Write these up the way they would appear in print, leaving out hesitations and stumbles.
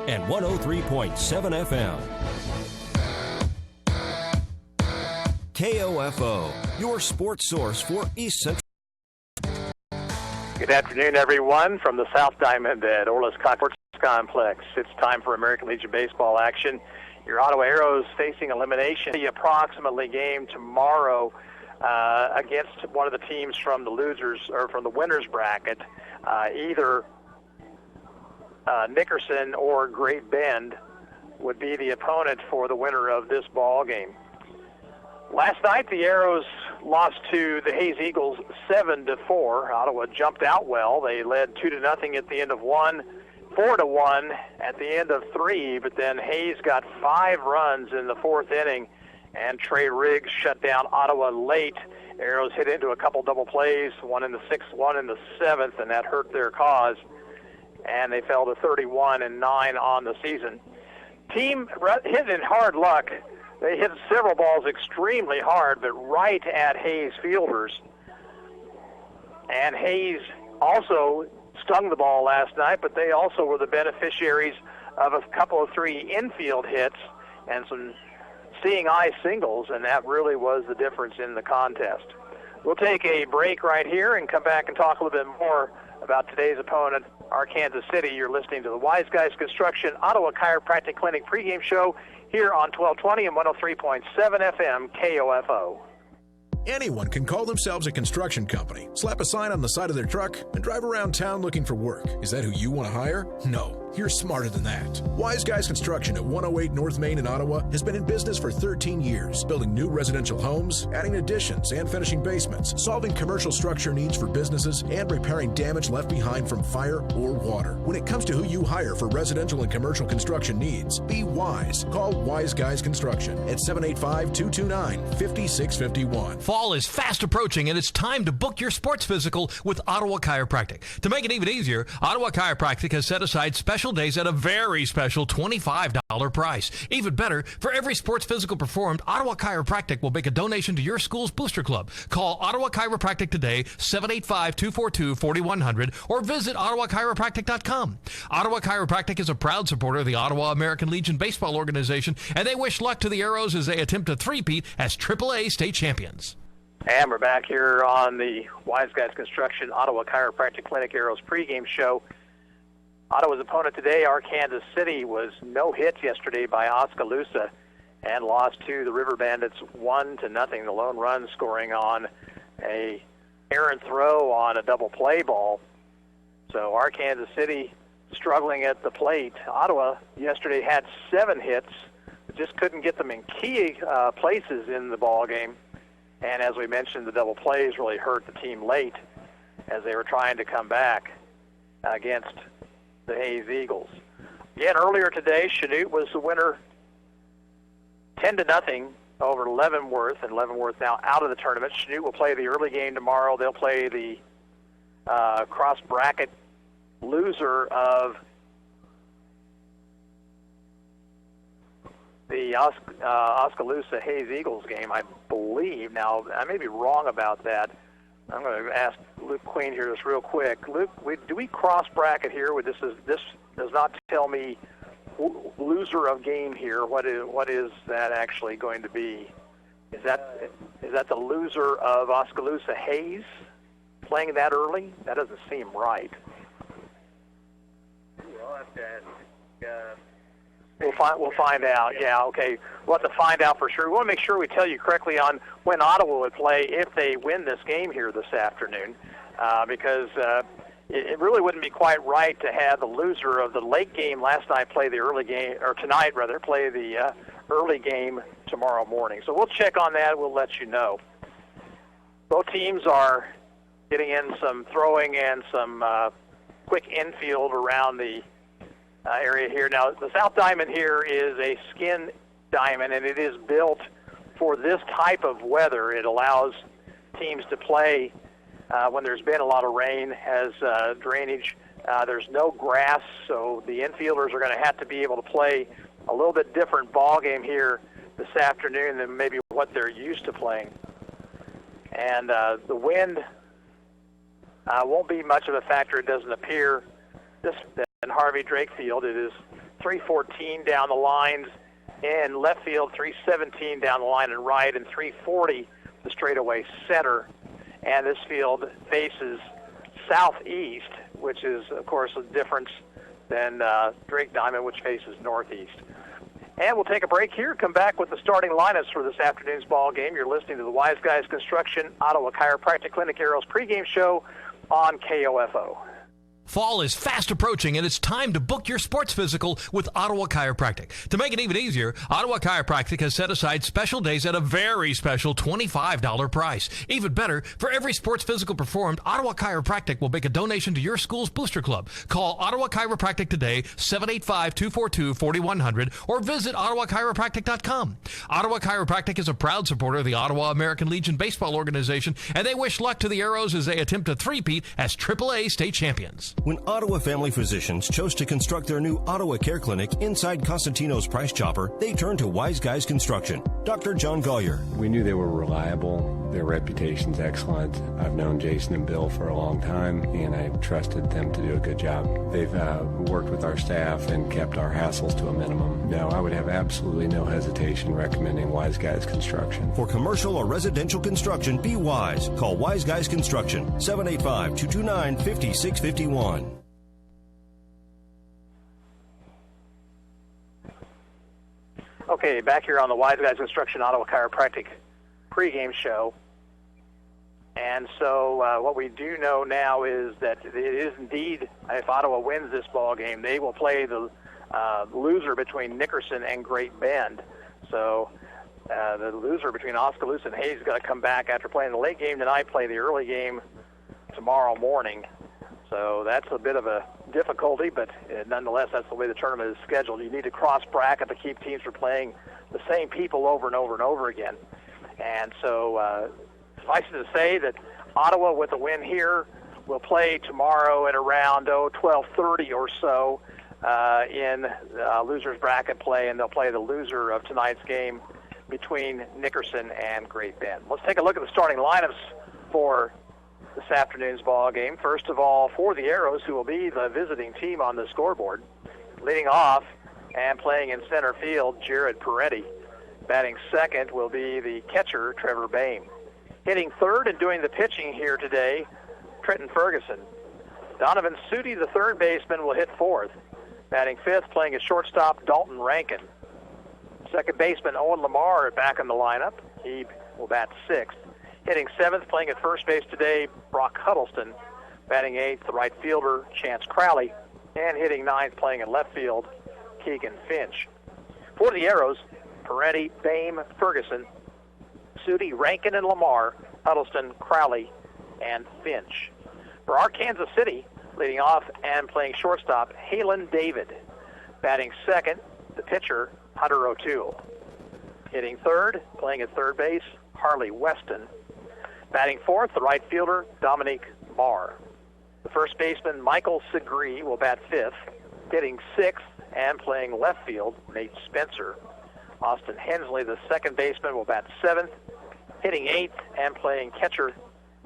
and 103.7 FM. KOFO, your sports source for East Central. Good afternoon, everyone, from the South Diamond at Orla's Sports Complex. It's time for American Legion baseball action. Your Ottawa Arrows facing elimination. The approximately game tomorrow against one of the teams from the losers or from the winners bracket, either Nickerson or Great Bend would be the opponent for the winner of this ball game. Last night, the Arrows lost to the Hayes Eagles 7-4. Ottawa jumped out well. They led 2-0 at the end of one, 4-1 at the end of three, but then Hayes got 5 runs in the fourth inning, and Trey Riggs shut down Ottawa late. Arrows hit into a couple double plays, one in the 6th, one in the 7th, and that hurt their cause, and they fell to 31-9 on the season. Team hit in hard luck. They hit several balls extremely hard, but right at Hayes fielders. And Hayes also stung the ball last night, but they also were the beneficiaries of a couple of 3 infield hits and some seeing eye singles, and that really was the difference in the contest. We'll take a break right here and come back and talk a little bit more about today's opponent, Kansas City. You're listening to the Wise Guys Construction Ottawa Chiropractic Clinic pregame show here on 1220 and 103.7 FM KOFO. Anyone can call themselves a construction company, slap a sign on the side of their truck, and drive around town looking for work. Is that who you want to hire? No, you're smarter than that. Wise Guys Construction at 108 North Main in Ottawa has been in business for 13 years, building new residential homes, adding additions and finishing basements, solving commercial structure needs for businesses, and repairing damage left behind from fire or water. When it comes to who you hire for residential and commercial construction needs, be wise. Call Wise Guys Construction at 785-229-5651. Fall is fast approaching, and it's time to book your sports physical with Ottawa Chiropractic. To make it even easier, Ottawa Chiropractic has set aside special days at a very special $25 price. Even better, for every sports physical performed, Ottawa Chiropractic will make a donation to your school's booster club. Call Ottawa Chiropractic today, 785-242-4100, or visit ottawachiropractic.com. Ottawa Chiropractic is a proud supporter of the Ottawa American Legion Baseball Organization, and they wish luck to the Arrows as they attempt to three-peat as AAA state champions. And we're back here on the Wise Guys Construction Ottawa Chiropractic Clinic Arrows pregame show. Ottawa's opponent today, Kansas City, was no hits yesterday by Oskaloosa and lost to the River Bandits 1-0. The lone run scoring on a errant throw on a double play ball. So Kansas City struggling at the plate. Ottawa yesterday had 7 hits, just couldn't get them in key places in the ball game. And as we mentioned, the double plays really hurt the team late as they were trying to come back against the Hayes Eagles. Again, earlier today, Chanute was the winner 10-0 over Leavenworth, and Leavenworth now out of the tournament. Chanute will play the early game tomorrow. They'll play the cross-bracket loser of the Oskaloosa Hayes Eagles game, I believe. Now, I may be wrong about that. I'm going to ask Luke Queen here just real quick. Luke, do we cross bracket here? This does not tell me loser of game here. What is that actually going to be? Is that the loser of Oskaloosa Hayes playing that early? That doesn't seem right. I'll have to ask. We'll find out. Yeah, okay. We'll have to find out for sure. We want to make sure we tell you correctly on when Ottawa would play if they win this game here this afternoon, because it really wouldn't be quite right to have the loser of the late game last night play the early game, or tonight rather, play the early game tomorrow morning. So we'll check on that. We'll let you know. Both teams are getting in some throwing and some quick infield around the area here. Now, the South Diamond here is a skin diamond, and it is built for this type of weather. It allows teams to play when there's been a lot of rain, has drainage. There's no grass, so the infielders are going to have to be able to play a little bit different ball game here this afternoon than maybe what they're used to playing. And the wind won't be much of a factor. It doesn't appear. In Harvey Drake Field, it is 314 down the lines in left field, 317 down the line in right, and 340 the straightaway center. And this field faces southeast, which is, of course, a difference than Drake Diamond, which faces northeast. And we'll take a break here, come back with the starting lineups for this afternoon's ball game. You're listening to the Wise Guys Construction Ottawa Chiropractic Clinic Arrows pregame show on KOFO. Fall is fast approaching, and it's time to book your sports physical with Ottawa Chiropractic. To make it even easier, Ottawa Chiropractic has set aside special days at a very special $25 price. Even better, for every sports physical performed, Ottawa Chiropractic will make a donation to your school's booster club. Call Ottawa Chiropractic today, 785-242-4100, or visit ottawachiropractic.com. Ottawa Chiropractic is a proud supporter of the Ottawa American Legion Baseball Organization, and they wish luck to the Arrows as they attempt to three-peat as AAA state champions. When Ottawa Family Physicians chose to construct their new Ottawa Care Clinic inside Costantino's Price Chopper, they turned to Wise Guys Construction. Dr. John Gollier. We knew they were reliable. Their reputation's excellent. I've known Jason and Bill for a long time, and I trusted them to do a good job. They've worked with our staff and kept our hassles to a minimum. No, I would have absolutely no hesitation recommending Wise Guys Construction. For commercial or residential construction, be wise. Call Wise Guys Construction, 785-229-5651. Okay, back here on the Wise Guys Construction Ottawa Chiropractic pregame show. And so what we do know now is that it is indeed, if Ottawa wins this ball game, they will play the loser between Nickerson and Great Bend. So the loser between Oskaloosa and Hayes is going to come back after playing the late game tonight, play the early game tomorrow morning. So that's a bit of a difficulty, but nonetheless, that's the way the tournament is scheduled. You need to cross bracket to keep teams from playing the same people over and over and over again. And so suffice it to say that Ottawa, with a win here, will play tomorrow at around 12:30 or so in loser's bracket play, and they'll play the loser of tonight's game between Nickerson and Great Bend. Let's take a look at the starting lineups for this afternoon's ball game. First of all, for the Arrows, who will be the visiting team on the scoreboard, leading off and playing in center field, Jared Peretti. Batting second will be the catcher, Trevor Bain. Hitting third and doing the pitching here today, Trenton Ferguson. Donovan Sudi, the third baseman, will hit fourth. Batting fifth, playing at shortstop, Dalton Rankin. Second baseman, Owen Lamar, back in the lineup. He will bat sixth. Hitting seventh, playing at first base today, Brock Huddleston. Batting eighth, the right fielder, Chance Crowley. And hitting ninth, playing in left field, Keegan Finch. For the Arrows, Peretti, Bame, Ferguson, Sudi, Rankin, and Lamar, Huddleston, Crowley, and Finch. For our Kansas City, leading off and playing shortstop, Halen David. Batting second, the pitcher, Hunter O'Toole. Hitting third, playing at third base, Harley Weston. Batting fourth, the right fielder, Dominique Marr. The first baseman, Michael Segree, will bat fifth. Hitting sixth and playing left field, Nate Spencer. Austin Hensley, the second baseman, will bat seventh. Hitting eighth and playing catcher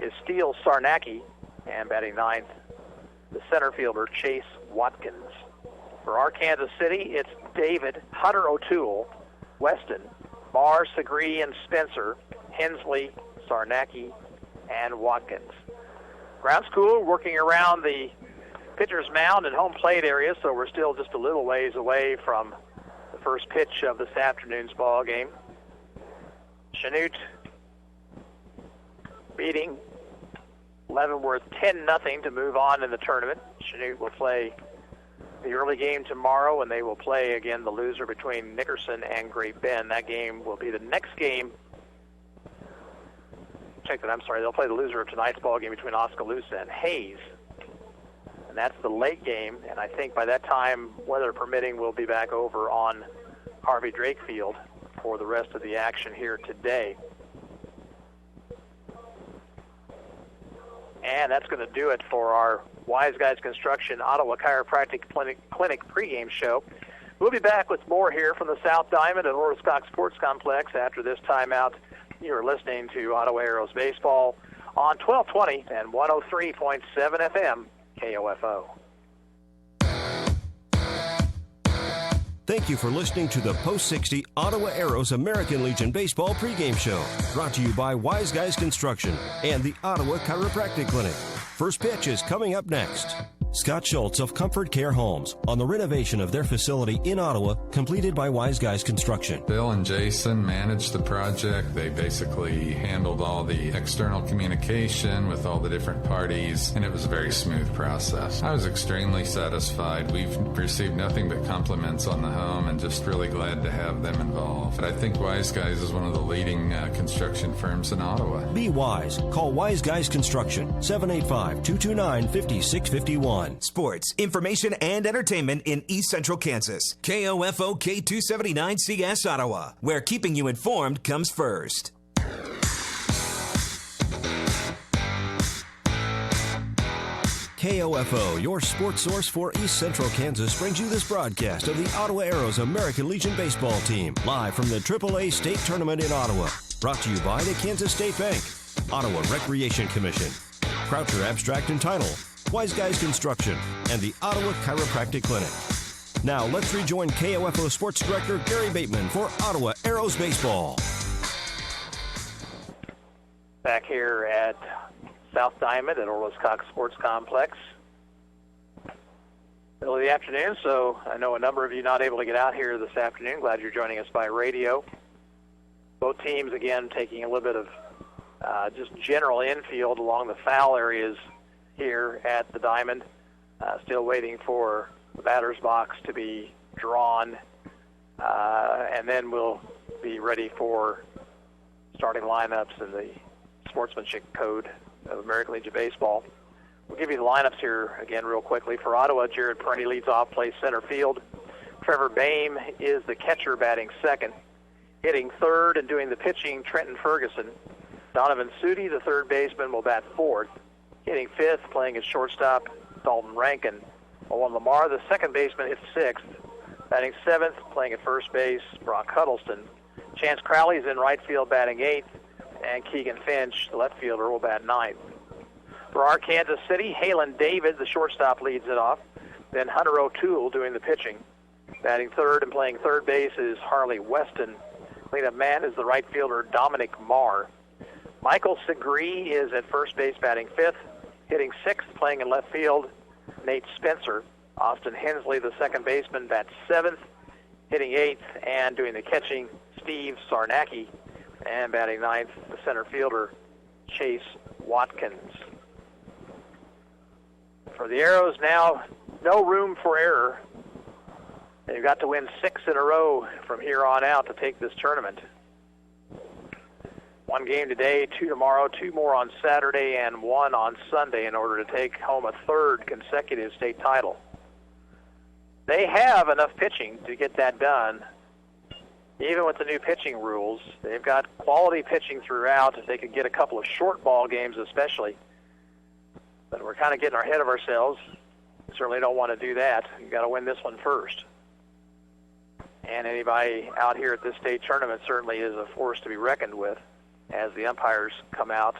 is Steele Sarnacki. And batting ninth, the center fielder, Chase Watkins. For our Kansas City, it's David, Hunter O'Toole, Weston, Marr, Segree, and Spencer, Hensley, Sarnacki, and Watkins. Ground school working around the pitcher's mound and home plate area, so we're still just a little ways away from the first pitch of this afternoon's ball game. Chanute beating Leavenworth 10-0 to move on in the tournament. Chanute will play the early game tomorrow, and they will play again the loser between Nickerson and Great Bend. That game will be the next game. They'll play the loser of tonight's ball game between Oskaloosa and Hayes. And that's the late game, and I think by that time, weather permitting, we'll be back over on Harvey Drake Field for the rest of the action here today. And that's going to do it for our Wise Guys Construction Ottawa Chiropractic Clinic pregame show. We'll be back with more here from the South Diamond at Orlscock Sports Complex after this timeout. You are listening to Ottawa Arrows Baseball on 1220 and 103.7 FM KOFO. Thank you for listening to the Post 60 Ottawa Arrows American Legion Baseball pregame show, brought to you by Wise Guys Construction and the Ottawa Chiropractic Clinic. First pitch is coming up next. Scott Schultz of Comfort Care Homes on the renovation of their facility in Ottawa, completed by Wise Guys Construction. Bill and Jason managed the project. They basically handled all the external communication with all the different parties, and it was a very smooth process. I was extremely satisfied. We've received nothing but compliments on the home and just really glad to have them involved. But I think Wise Guys is one of the leading construction firms in Ottawa. Be wise. Call Wise Guys Construction, 785-229-5651. Sports, information, and entertainment in East Central Kansas. KOFO K279CS Ottawa, where keeping you informed comes first. KOFO, your sports source for East Central Kansas, brings you this broadcast of the Ottawa Arrows American Legion Baseball team, live from the AAA State Tournament in Ottawa. Brought to you by the Kansas State Bank, Ottawa Recreation Commission, Croucher Abstract and Title, Wise Guys Construction, and the Ottawa Chiropractic Clinic. Now let's rejoin KOFO Sports Director Gary Bateman for Ottawa Arrows Baseball. Back here at South Diamond at Orlis Cox Sports Complex. Middle of the afternoon, so I know a number of you not able to get out here this afternoon. Glad you're joining us by radio. Both teams, again, taking a little bit of just general infield along the foul areas here at the Diamond. Still waiting for the batter's box to be drawn, and then we'll be ready for starting lineups in the sportsmanship code of American Legion Baseball. We'll give you the lineups here again real quickly. For Ottawa, Jared Perney leads off, plays center field. Trevor Bame is the catcher, batting second. Hitting third and doing the pitching, Trenton Ferguson. Donovan Sudi, the third baseman, will bat fourth. Hitting fifth, playing at shortstop, Dalton Rankin. Owen Lamar, the second baseman, hits sixth. Batting seventh, playing at first base, Brock Huddleston. Chance Crowley's in right field, batting eighth. And Keegan Finch, the left fielder, will bat ninth. For our Kansas City, Halen David, the shortstop, leads it off. Then Hunter O'Toole doing the pitching. Batting third and playing third base is Harley Weston. Cleanup man is the right fielder, Dominic Marr. Michael Segree is at first base, batting fifth. Hitting sixth, playing in left field, Nate Spencer. Austin Hensley, the second baseman, bats seventh. Hitting eighth and doing the catching, Steve Sarnacki. And batting ninth, the center fielder, Chase Watkins. For the Arrows now, no room for error. They've got to win 6 in a row from here on out to take this tournament. 1 game today, 2 tomorrow, 2 more on Saturday, and 1 on Sunday in order to take home a third consecutive state title. They have enough pitching to get that done. Even with the new pitching rules, they've got quality pitching throughout. If they could get a couple of short ball games especially. But we're kind of getting ahead of ourselves. We certainly don't want to do that. You've got to win this one first. And anybody out here at this state tournament certainly is a force to be reckoned with as the umpires come out.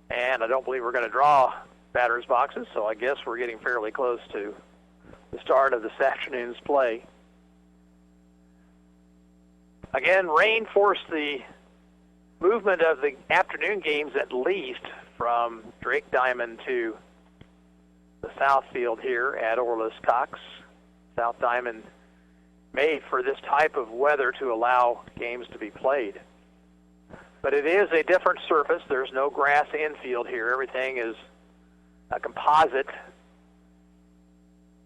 And I don't believe we're going to draw batters' boxes, so I guess we're getting fairly close to the start of this afternoon's play. Again, rain forced the movement of the afternoon games at least from Drake Diamond to the south field here at Orlis Cox. South Diamond made for this type of weather to allow games to be played. But it is a different surface. There's no grass infield here. Everything is a composite.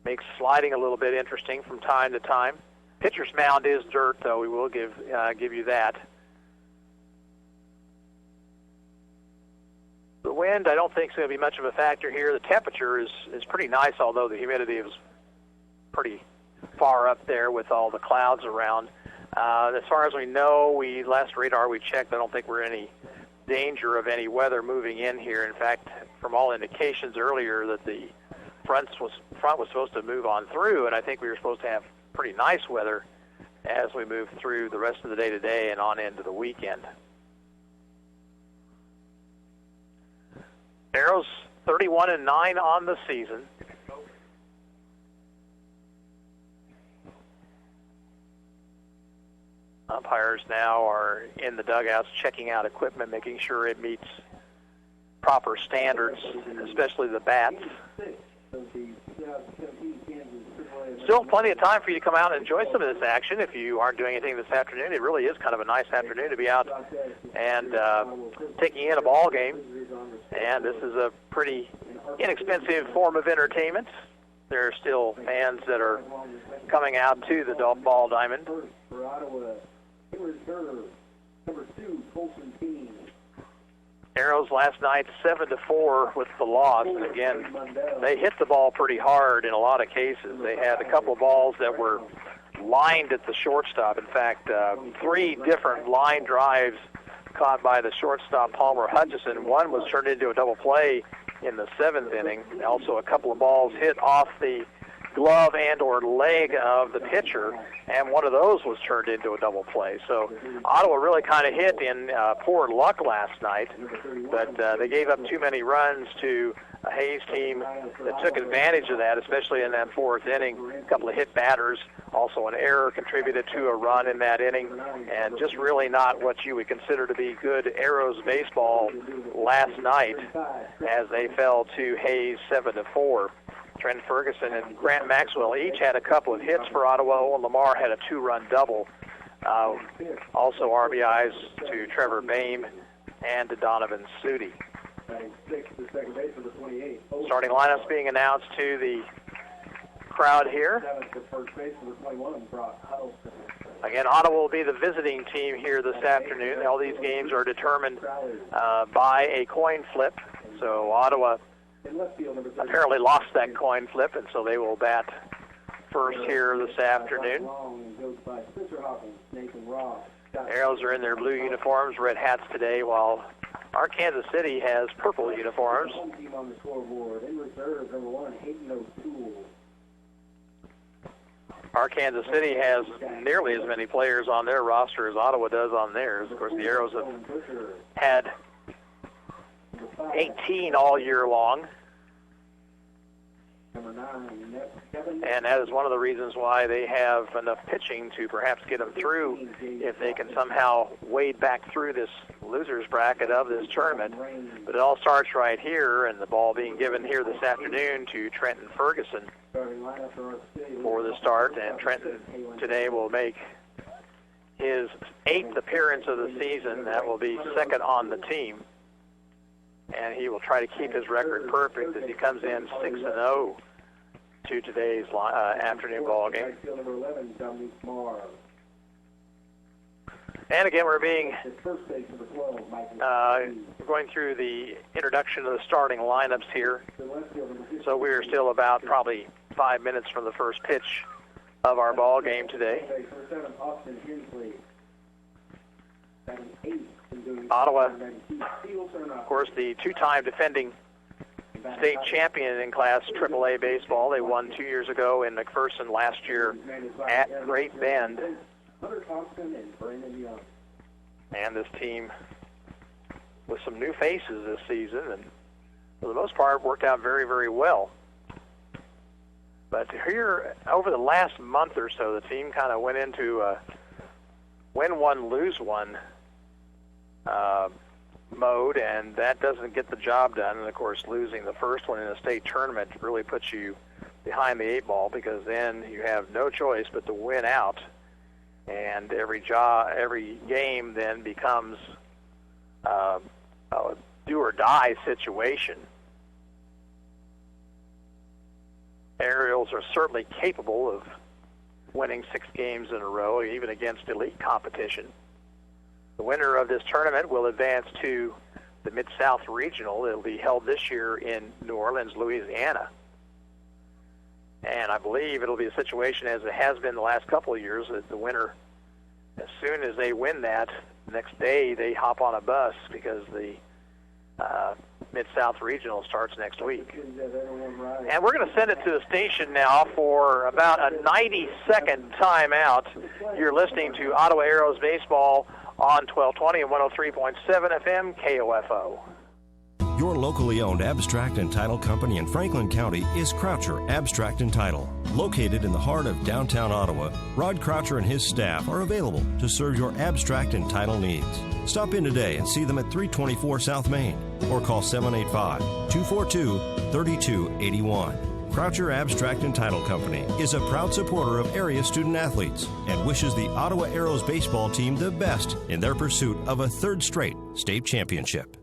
Makes sliding a little bit interesting from time to time. Pitcher's mound is dirt, though. We will give you that. The wind, I don't think is going to be much of a factor here. The temperature is pretty nice, although the humidity is pretty far up there with all the clouds around. As far as we know, last radar we checked, I don't think we're in any danger of any weather moving in here. In fact, from all indications earlier that the front was supposed to move on through, and I think we were supposed to have pretty nice weather as we move through the rest of the day today and on into the weekend. Arrows 31-9 on the season. Umpires now are in the dugouts checking out equipment, making sure it meets proper standards, especially the bats. Still plenty of time for you to come out and enjoy some of this action if you aren't doing anything this afternoon. It really is kind of a nice afternoon to be out and taking in a ball game. And this is a pretty inexpensive form of entertainment. There are still fans that are coming out to the ball diamond. For Ottawa, number 2, Colson Keene. Arrows last night 7-4 with the loss. And again, they hit the ball pretty hard in a lot of cases. They had a couple of balls that were lined at the shortstop. In fact, 3 different line drives caught by the shortstop, Palmer Hutchison. One was turned into a double play in the 7th inning. Also, a couple of balls hit off the glove and or leg of the pitcher, and one of those was turned into a double play. So Ottawa really kind of hit in poor luck last night, but they gave up too many runs to a Hayes team that took advantage of that, especially in that 4th inning. A couple of hit batters, also an error contributed to a run in that inning, and just really not what you would consider to be good Arrows baseball last night as they fell to Hayes 7-4. Trent Ferguson and Grant Maxwell each had a couple of hits for Ottawa. Owen Lamar had a 2-run double. Also RBIs to Trevor Boehm and to Donovan Sudi. Starting lineups being announced to the crowd here. Again, Ottawa will be the visiting team here this afternoon. All these games are determined by a coin flip. So Ottawa apparently lost that coin flip, and so they will bat first here this afternoon. Arrows are in their blue uniforms, red hats today, while our Kansas City has purple uniforms. Our Kansas City has nearly as many players on their roster as Ottawa does on theirs. Of course, the Arrows have had 18 all year long. And that is one of the reasons why they have enough pitching to perhaps get them through if they can somehow wade back through this loser's bracket of this tournament. But it all starts right here, and the ball being given here this afternoon to Trenton Ferguson for the start. And Trenton today will make his 8th appearance of the season. That will be 2nd on the team. And he will try to keep his record perfect as he comes in 6-0 to today's afternoon ball game. And again, we're going through the introduction of the starting lineups here. So we are still about probably 5 minutes from the first pitch of our ball game today. Ottawa, of course, the 2-time defending state champion in Class AAA baseball. They won 2 years ago in McPherson, last year at Great Bend. And this team with some new faces this season, and for the most part worked out very, very well. But here, over the last month or so, the team kind of went into a win one, lose one mode, and that doesn't get the job done. And of course, losing the first one in a state tournament really puts you behind the 8 ball, because then you have no choice but to win out, and every game then becomes a do or die situation. Aerials are certainly capable of winning 6 games in a row, even against elite competition. The winner of this tournament will advance to the Mid-South Regional. It'll be held this year in New Orleans, Louisiana. And I believe it'll be a situation, as it has been the last couple of years, that the winner, as soon as they win that, next day they hop on a bus, because the Mid-South Regional starts next week. And we're going to send it to the station now for about a 90-second timeout. You're listening to Ottawa Arrows Baseball on 1220 and 103.7 FM KOFO. Your locally owned abstract and title company in Franklin County is Croucher Abstract and Title. Located in the heart of downtown Ottawa, Rod Croucher and his staff are available to serve your abstract and title needs. Stop in today and see them at 324 South Main or call 785-242-3281. Croucher Abstract and Title Company is a proud supporter of area student athletes and wishes the Ottawa Arrows baseball team the best in their pursuit of a third straight state championship.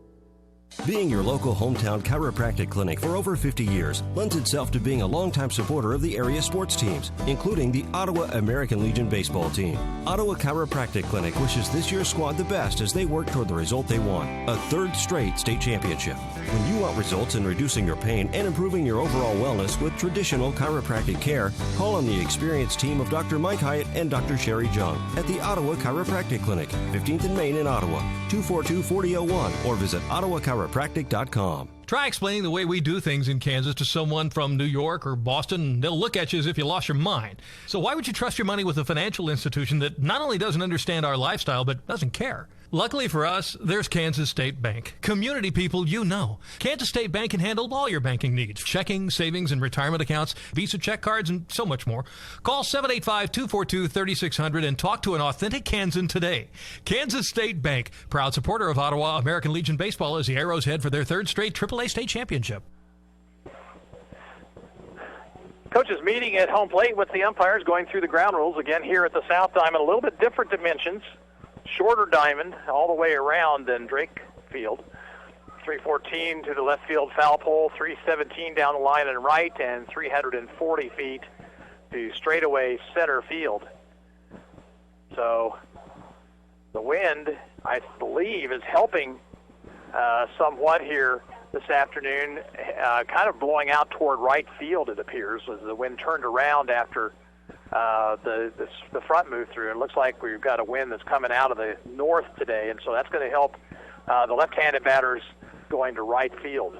Being your local hometown chiropractic clinic for over 50 years lends itself to being a longtime supporter of the area sports teams, including the Ottawa American Legion baseball team. Ottawa Chiropractic Clinic wishes this year's squad the best as they work toward the result they want, a third straight state championship. When you want results in reducing your pain and improving your overall wellness with traditional chiropractic care, call on the experienced team of Dr. Mike Hyatt and Dr. Sherry Jung at the Ottawa Chiropractic Clinic, 15th and Main in Ottawa, 242-4001, or visit ottawachiropractic.com. Try explaining the way we do things in Kansas to someone from New York or Boston, and they'll look at you as if you lost your mind. So why would you trust your money with a financial institution that not only doesn't understand our lifestyle, but doesn't care? Luckily for us, there's Kansas State Bank. Community people you know. Kansas State Bank can handle all your banking needs. Checking, savings, and retirement accounts, Visa check cards, and so much more. Call 785-242-3600 and talk to an authentic Kansan today. Kansas State Bank, proud supporter of Ottawa American Legion Baseball as the Arrows head for their third straight AAA state championship. Coaches meeting at home plate with the umpires going through the ground rules again here at the South Diamond. A little bit different dimensions. Shorter diamond all the way around than Drake Field. 314 to the left field foul pole, 317 down the line and right, and 340 feet to straightaway center field. So the wind, I believe, is helping somewhat here this afternoon, kind of blowing out toward right field, it appears, as the wind turned around after the front move through. It looks like we've got a wind that's coming out of the north today, and so that's going to help the left-handed batters going to right field.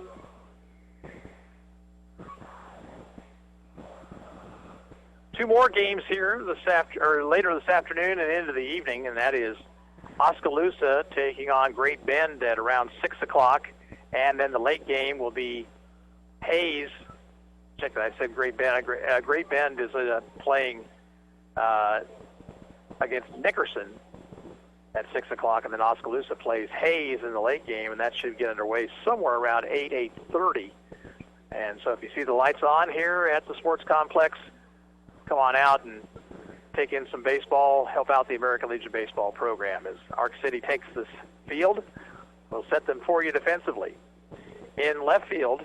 Two more games here later this afternoon and into the evening, and that is Oskaloosa taking on Great Bend at around 6 o'clock, and then the late game will be Hayes. Check that, I said Great Bend. Great Bend is playing against Nickerson at 6 o'clock, and then Oskaloosa plays Hayes in the late game, and that should get underway somewhere around 8:30. And so if you see the lights on here at the sports complex, come on out and take in some baseball, help out the American Legion baseball program. As Arc City takes this field, we'll set them for you defensively. In left field,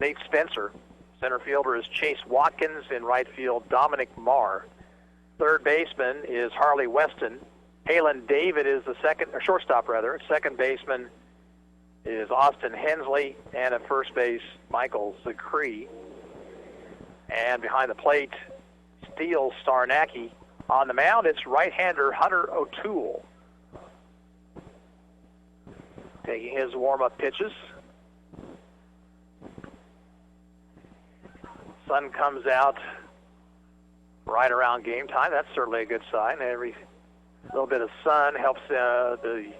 Nate Spencer. Center fielder is Chase Watkins. In right field, Dominic Marr. Third baseman is Harley Weston. Halen David is the shortstop. Second baseman is Austin Hensley, and at first base, Michael Zachary. And behind the plate, Steele Starnacki. On the mound, it's right-hander Hunter O'Toole taking his warm-up pitches. Sun comes out right around game time. That's certainly a good sign. Every little bit of sun helps the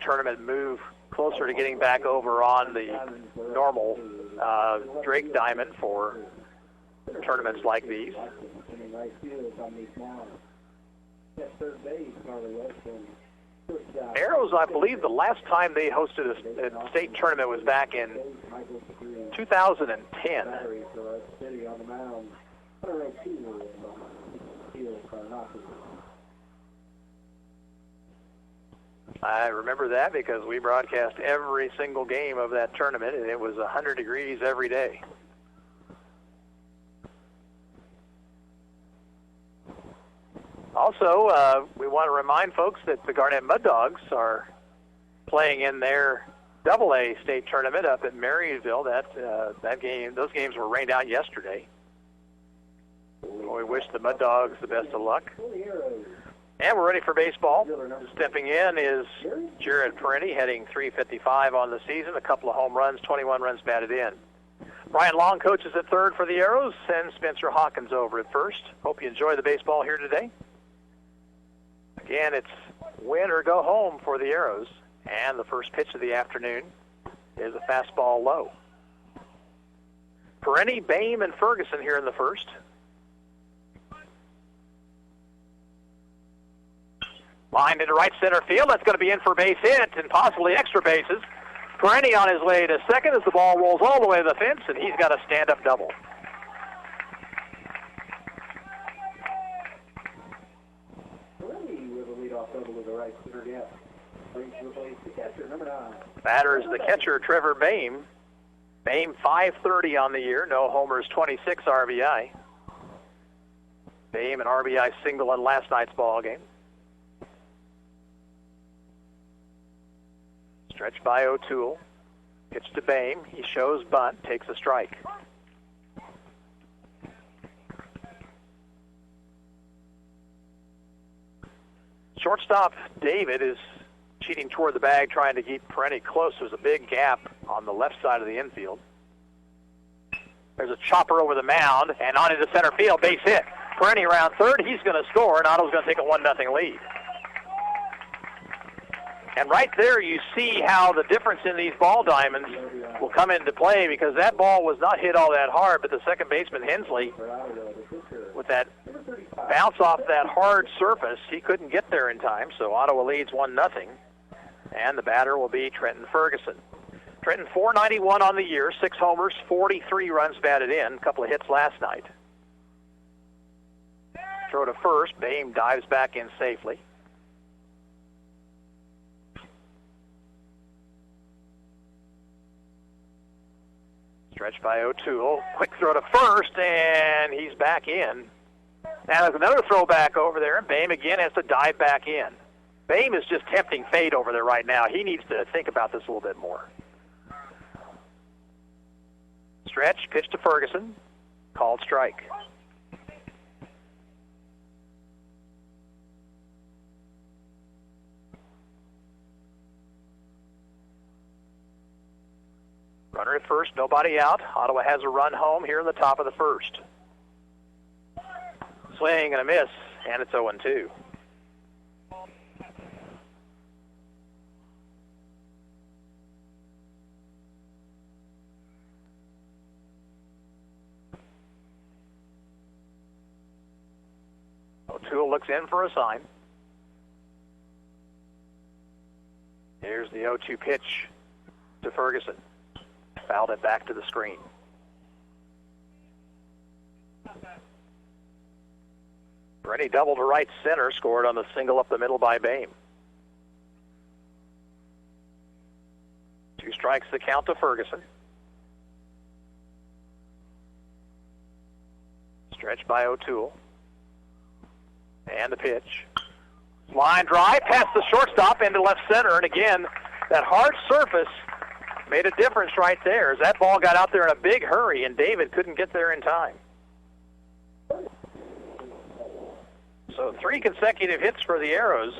tournament move closer to getting back over on the normal Drake Diamond for tournaments like these. Arrows, I believe the last time they hosted a state tournament was back in 2010. I remember that because we broadcast every single game of that tournament, and it was 100 degrees every day. Also, we want to remind folks that the Garnett Mud Dogs are playing in their AA state tournament up at Marysville. Those games were rained out yesterday. We wish the Mud Dogs the best of luck. And we're ready for baseball. Stepping in is Jared Parenti, heading .355 on the season, a couple of home runs, 21 runs batted in. Brian Long coaches at third for the Arrows, and Spencer Hawkins over at first. Hope you enjoy the baseball here today. Again, it's win or go home for the Arrows. And the first pitch of the afternoon is a fastball low. Perenni, Boehm, and Ferguson here in the first. Line into right center field. That's going to be in for a base hit and possibly extra bases. Perenni on his way to second as the ball rolls all the way to the fence, and he's got a stand-up double. Perenni with a leadoff double to the right center gap. Brings to the plate the catcher, number 9. Batter is the catcher, Trevor Boehm. Boehm, 530 on the year. No homers, 26 RBI. Boehm an RBI single in last night's ball game. Stretch by O'Toole. Pitch to Boehm. He shows bunt, takes a strike. Shortstop David is cheating toward the bag, trying to keep Perenni close. There's a big gap on the left side of the infield. There's a chopper over the mound, and on into center field, base hit. Perenni around third. He's going to score, and Otto's going to take a 1-0 lead. And right there you see how the difference in these ball diamonds will come into play, because that ball was not hit all that hard, but the second baseman, Hensley, with that bounce off that hard surface, he couldn't get there in time, so Ottawa leads 1-0. And the batter will be Trenton Ferguson. Trenton, 491 on the year, 6 homers, 43 runs batted in, a couple of hits last night. Throw to first, Boehm dives back in safely. Stretch by O'Toole. Quick throw to first, and he's back in. Now there's another throw back over there, and Boehm again has to dive back in. Boehm is just tempting fate over there right now. He needs to think about this a little bit more. Stretch, pitch to Ferguson. Called strike. Runner at first, nobody out. Ottawa has a run home here in the top of the first. Swing and a miss, and it's 0-2. O'Toole looks in for a sign. Here's the 0-2 pitch to Ferguson. Fouled it back to the screen. Perenni double to right center, scored on the single up the middle by Boehm. 2 strikes the count to Ferguson. Stretch by O'Toole. And the pitch. Line drive past the shortstop into left center, and again, that hard surface made a difference right there as that ball got out there in a big hurry, and David couldn't get there in time. So 3 consecutive hits for the Arrows.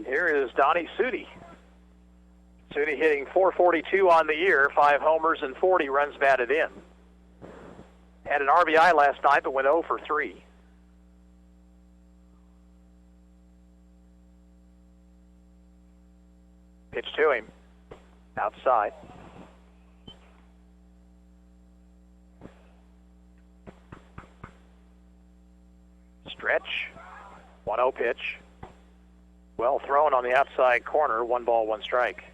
Here is Donnie Sudi. Sudi hitting .442 on the year, 5 homers and 40 runs batted in. Had an RBI last night, but went 0 for 3. Pitch to him. Outside. Stretch. 1-0 pitch. Well thrown on the outside corner. 1 ball, 1 strike.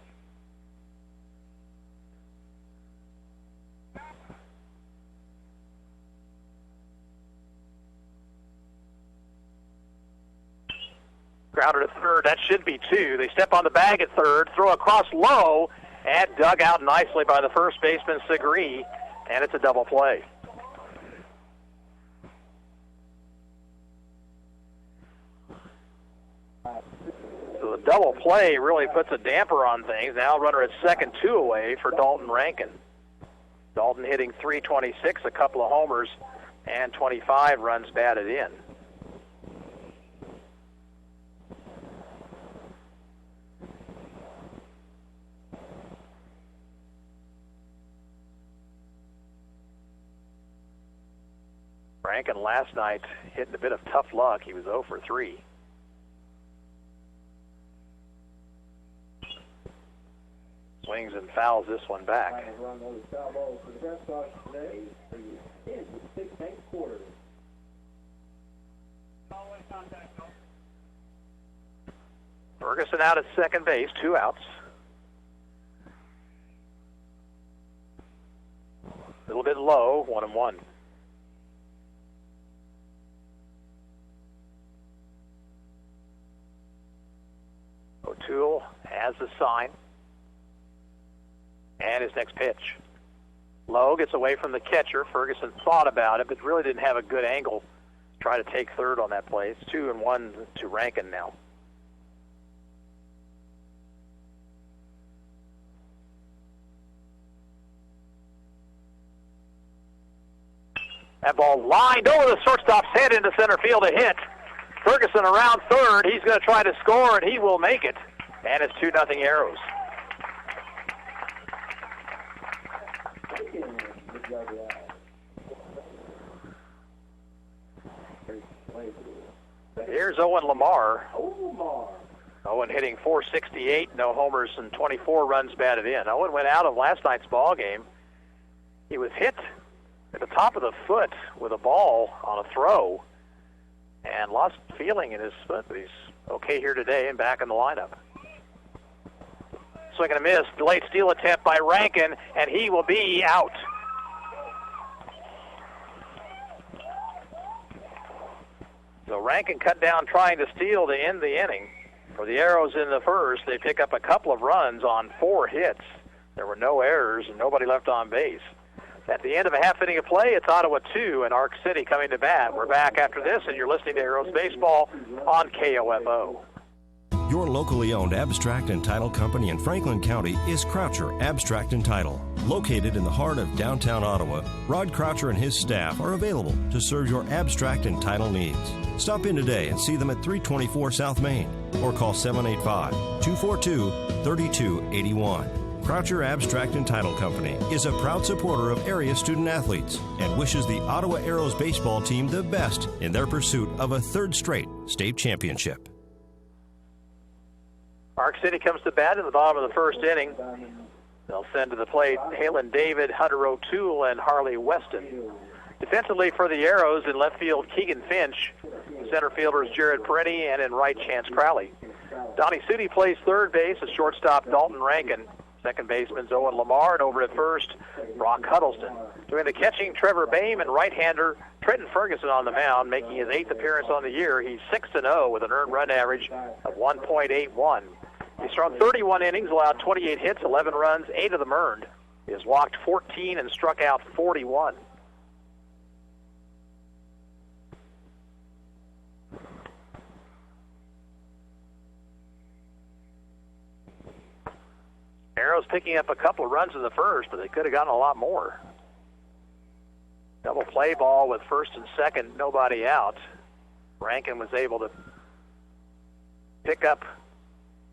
Grounder to third. That should be 2. They step on the bag at third. Throw across low. And dug out nicely by the first baseman, Segre. And it's a double play. So the double play really puts a damper on things. Now runner at second, 2 away for Dalton Rankin. Dalton hitting .326, a couple of homers, and 25 runs batted in. Rankin last night hitting a bit of tough luck. He was 0 for 3. Swings and fouls this one back. Run those foul balls for the best toss today. It's the 16th quarter. Ferguson out at second base, 2 outs. A little bit low, 1-1. O'Toole has the sign. And his next pitch. Low gets away from the catcher. Ferguson thought about it, but really didn't have a good angle to try to take third on that play. It's 2-1 to Rankin now. That ball lined over the shortstop's head into center field, a hit. Ferguson around third. He's going to try to score, and he will make it. And it's 2-0 Arrows. Here's Owen Lamar. Owen hitting .468, no homers and 24 runs batted in. Owen went out of last night's ball game. He was hit at the top of the foot with a ball on a throw and lost feeling in his foot, but he's okay here today and back in the lineup. Swing and a miss, delayed steal attempt by Rankin, and he will be out. So Rankin cut down trying to steal to end the inning. For the Arrows in the first, they pick up a couple of runs on 4 hits. There were no errors and nobody left on base. At the end of a half inning of play, it's Ottawa 2 and Arc City coming to bat. We're back after this, and you're listening to Arrows Baseball on KOFO. Your locally owned abstract and title company in Franklin County is Croucher Abstract and Title. Located in the heart of downtown Ottawa, Rod Croucher and his staff are available to serve your abstract and title needs. Stop in today and see them at 324 South Main or call 785-242-3281. Croucher Abstract and Title Company is a proud supporter of area student athletes and wishes the Ottawa Arrows baseball team the best in their pursuit of a third straight state championship. Arc City comes to bat in the bottom of the first inning. They'll send to the plate Halen David, Hunter O'Toole, and Harley Weston. Defensively for the Arrows, in left field, Keegan Finch. Center fielders, Jared Peretti, and in right, Chance Crowley. Donnie Sudi plays third base as shortstop Dalton Rankin. Second baseman's Owen Lamar, and over at first, Brock Huddleston. Doing the catching, Trevor Boehm, and right-hander Trenton Ferguson on the mound, making his 8th appearance on the year. He's 6-0 with an earned run average of 1.81. He's thrown 31 innings, allowed 28 hits, 11 runs, 8 of them earned. He has walked 14 and struck out 41. Arrows picking up a couple of runs in the first, but they could have gotten a lot more. Double play ball with first and second, nobody out. Rankin was able to pick up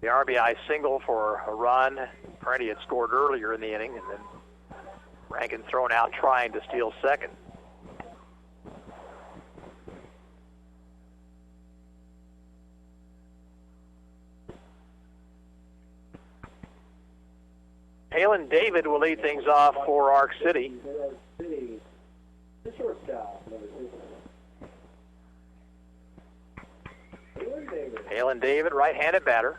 the RBI single for a run. Peretti had scored earlier in the inning, and then Rankin thrown out trying to steal second. Halen David will lead things off for Arc City. Halen David, right-handed batter.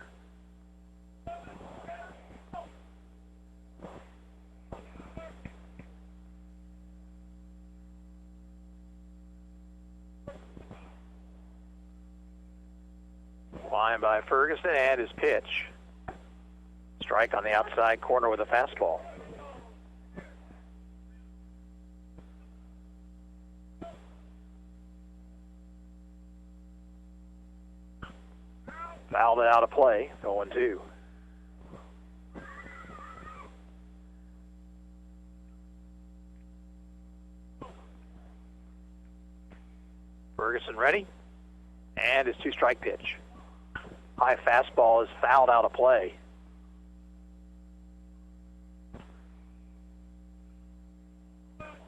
Line by Ferguson and his pitch. Strike on the outside corner with a fastball. Fouled out of play, 0-2. Ferguson ready, and his 2-strike pitch. High fastball is fouled out of play.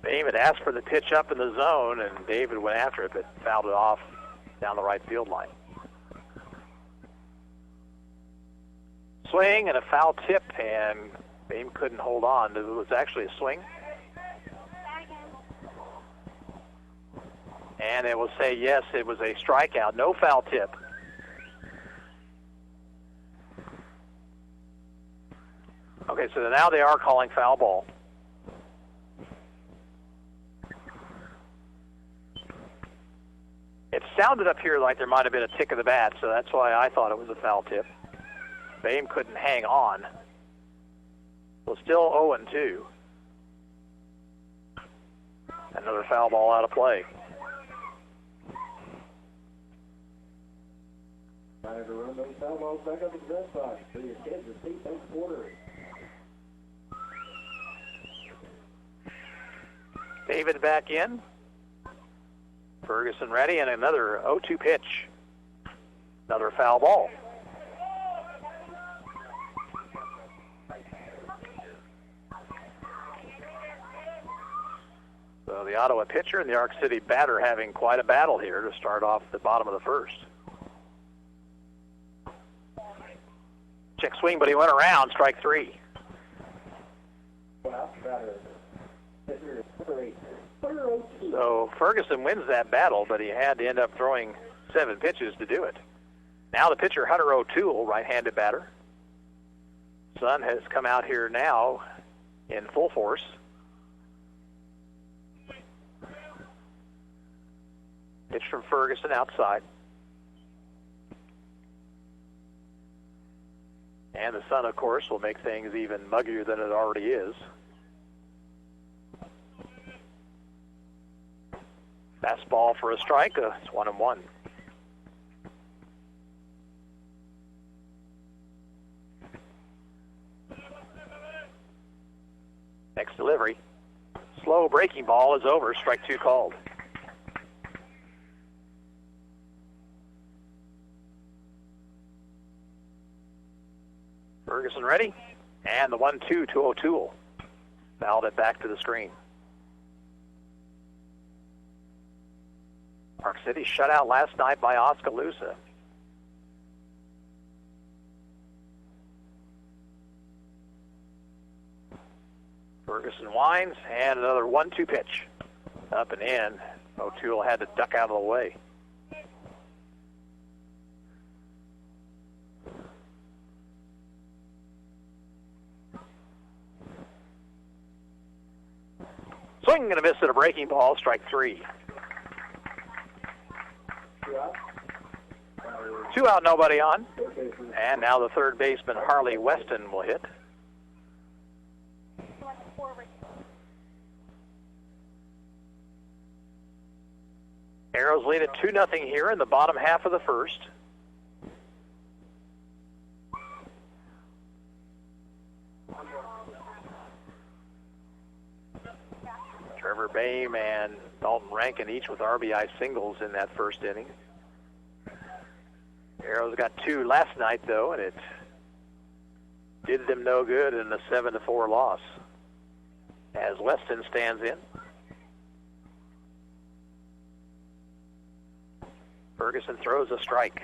David asked for the pitch up in the zone, and David went after it, but fouled it off down the right field line. Swing and a foul tip, and Beam couldn't hold on. It was actually a swing. And it will say, yes, it was a strikeout. No foul tip. Okay, so now they are calling foul ball. It sounded up here like there might have been a tick of the bat, so that's why I thought it was a foul tip. Boehm couldn't hang on. So still 0-2. Another foul ball out of play. Time to run those foul balls back up in the dress box for your Kansas State Bank quarter. David back in. Ferguson ready, and another 0-2 pitch. Another foul ball. So the Ottawa pitcher and the Arc City batter having quite a battle here to start off the bottom of the first. Check swing, but he went around, strike three. So Ferguson wins that battle, but he had to end up throwing 7 pitches to do it. Now the pitcher, Hunter O'Toole, right-handed batter. Sun has come out here now in full force. Pitch from Ferguson outside. And the sun, of course, will make things even muggier than it already is. Fastball for a strike. It's 1-1. Next delivery. Slow breaking ball is over. Strike 2 called. Ferguson ready, and the 1-2 to O'Toole. Fouled it back to the screen. Park City shut out last night by Oskaloosa. Ferguson winds, and another 1-2 pitch. Up and in. O'Toole had to duck out of the way. Swing and a miss at a breaking ball, strike 3. 2 out, nobody on. And now the third baseman, Harley Weston, will hit. Arrows lead at 2-0 here in the bottom half of the first. Trevor Boehm and Dalton Rankin each with RBI singles in that first inning. Arrows got 2 last night, though, and it did them no good in the 7-4 loss. As Weston stands in. Ferguson throws a strike.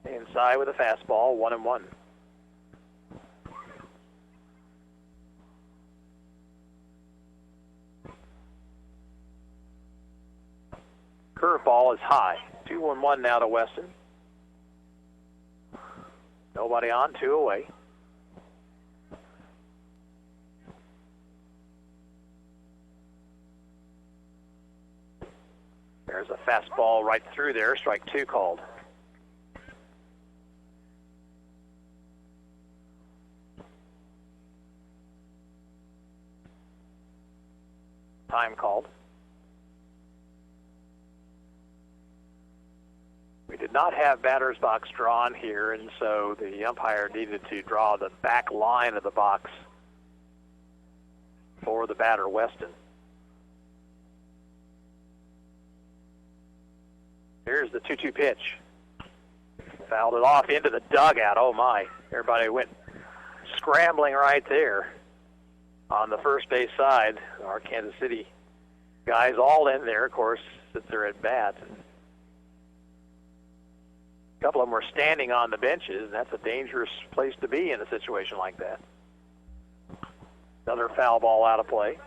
Inside with a fastball, 1-1. Curveball is high. 2-1 now to Weston. Nobody on, 2 away. There's a fastball right through there, strike 2 called. Time called. We did not have batter's box drawn here, and so the umpire needed to draw the back line of the box for the batter, Weston. Here's the 2-2 pitch. Fouled it off into the dugout. Oh, my. Everybody went scrambling right there on the first base side. Our Kansas City Guys all in there, of course, since they're at bat. A couple of them are standing on the benches, and that's a dangerous place to be in a situation like that. Another foul ball out of play.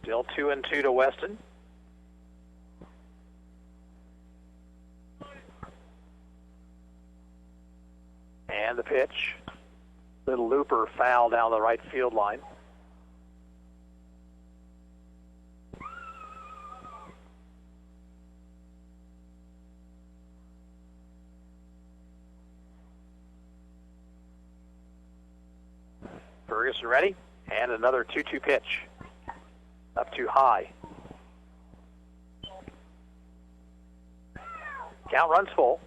Still 2-2 to Weston. And the pitch. Little looper foul down the right field line. Ferguson ready, and another 2-2 pitch. Up too high. Count runs full.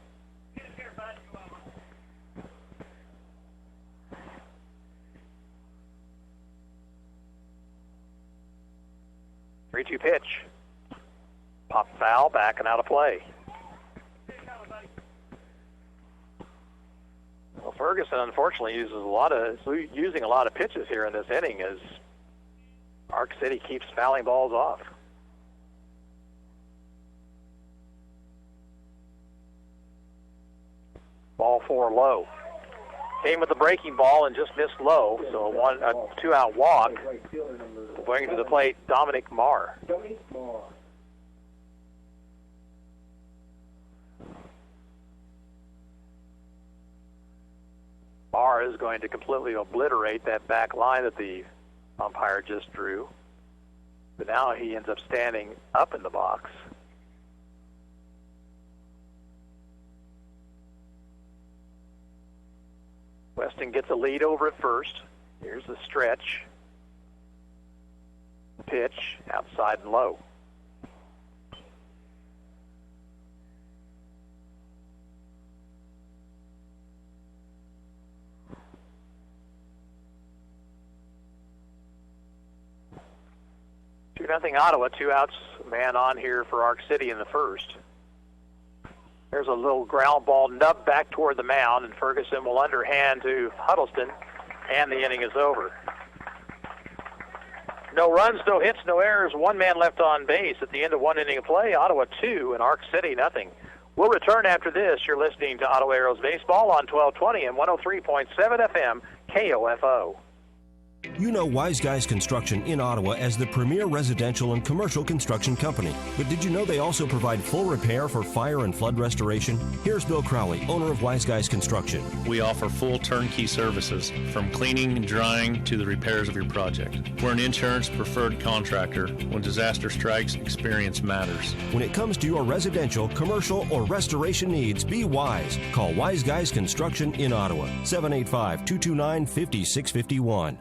Three-two pitch. Pop foul, back and out of play. Well, Ferguson unfortunately using a lot of pitches here in this inning as Arc City keeps fouling balls off. Ball 4 low. Came with the breaking ball and just missed low, so a 2-out walk. Going to the plate, Dominic Marr. Marr is going to completely obliterate that back line that the umpire just drew. But now he ends up standing up in the box. Weston gets a lead over at first. Here's the stretch. Pitch, outside and low. Nothing Ottawa, 2 outs, man on here for Arc City in the first. There's a little ground ball nub back toward the mound, and Ferguson will underhand to Huddleston, and the inning is over. No runs, no hits, no errors, 1 man left on base at the end of 1 inning of play. Ottawa 2 and Arc City nothing. We'll return after this. You're listening to Ottawa Arrows Baseball on 1220 and 103.7 FM KOFO. You know Wise Guys Construction in Ottawa as the premier residential and commercial construction company. But did you know they also provide full repair for fire and flood restoration? Here's Bill Crowley, owner of Wise Guys Construction. We offer full turnkey services, from cleaning and drying to the repairs of your project. We're an insurance preferred contractor. When disaster strikes, experience matters. When it comes to your residential, commercial, or restoration needs, be wise. Call Wise Guys Construction in Ottawa, 785-229-5651.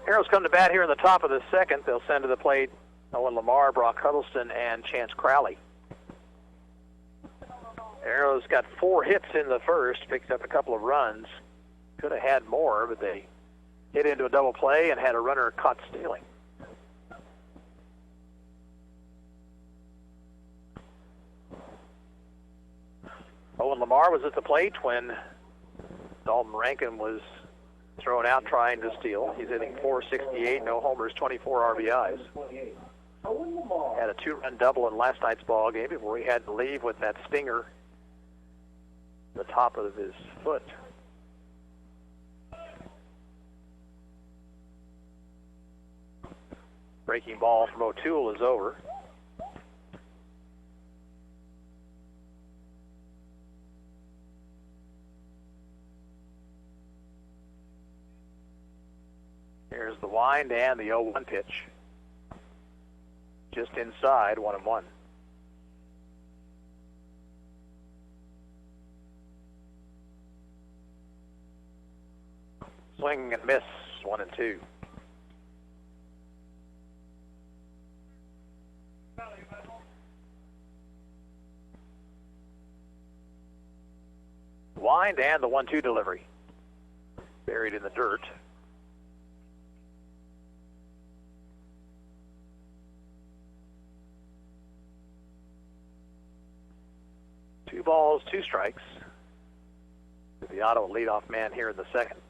Arrows come to bat here in the top of the second. They'll send to the plate Owen Lamar, Brock Huddleston, and Chance Crowley. Arrows got 4 hits in the first, picked up a couple of runs. Could have had more, but they hit into a double play and had a runner caught stealing. Owen Lamar was at the plate when Dalton Rankin was thrown out trying to steal. He's hitting .468, no homers, 24 RBIs. Had a 2-run double in last night's ball game before he had to leave with that stinger at the top of his foot. Breaking ball from O'Toole is over. Here's the wind and the 0-1 pitch. Just inside, 1-1. Swing and miss, 1-2. Wind and the 1-2 delivery. Buried in the dirt. Two balls, 2 strikes. The Ottawa leadoff man here in the second.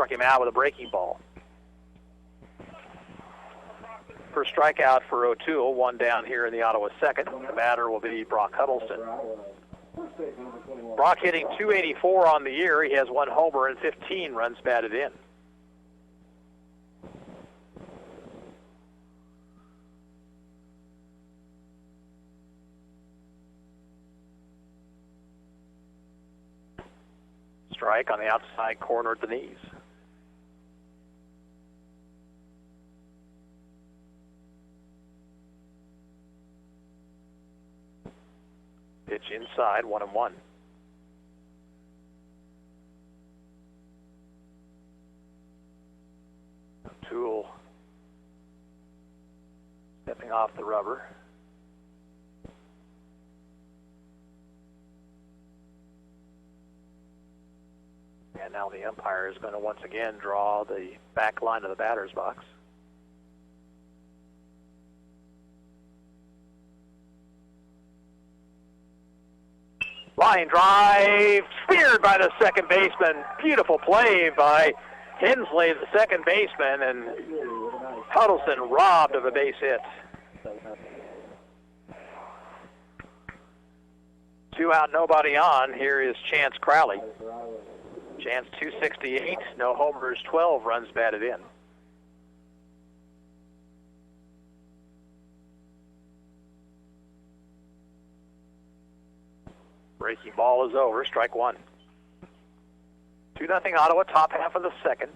struck him out with a breaking ball. First strikeout for O'Toole, one down here in the Ottawa second. The batter will be Brock Huddleston. Brock hitting .284 on the year. He has 1 homer and 15 runs batted in. Strike on the outside corner at the knees. Pitch inside, 1-1. O'Toole stepping off the rubber. And now the umpire is going to once again draw the back line of the batter's box. Line drive, speared by the second baseman. Beautiful play by Hensley, the second baseman, and Huddleston robbed of a base hit. 2 out, nobody on. Here is Chance Crowley. Chance .268, no homers, 12 runs batted in. Breaking ball is over, strike one. 2-0 Ottawa, top half of the second.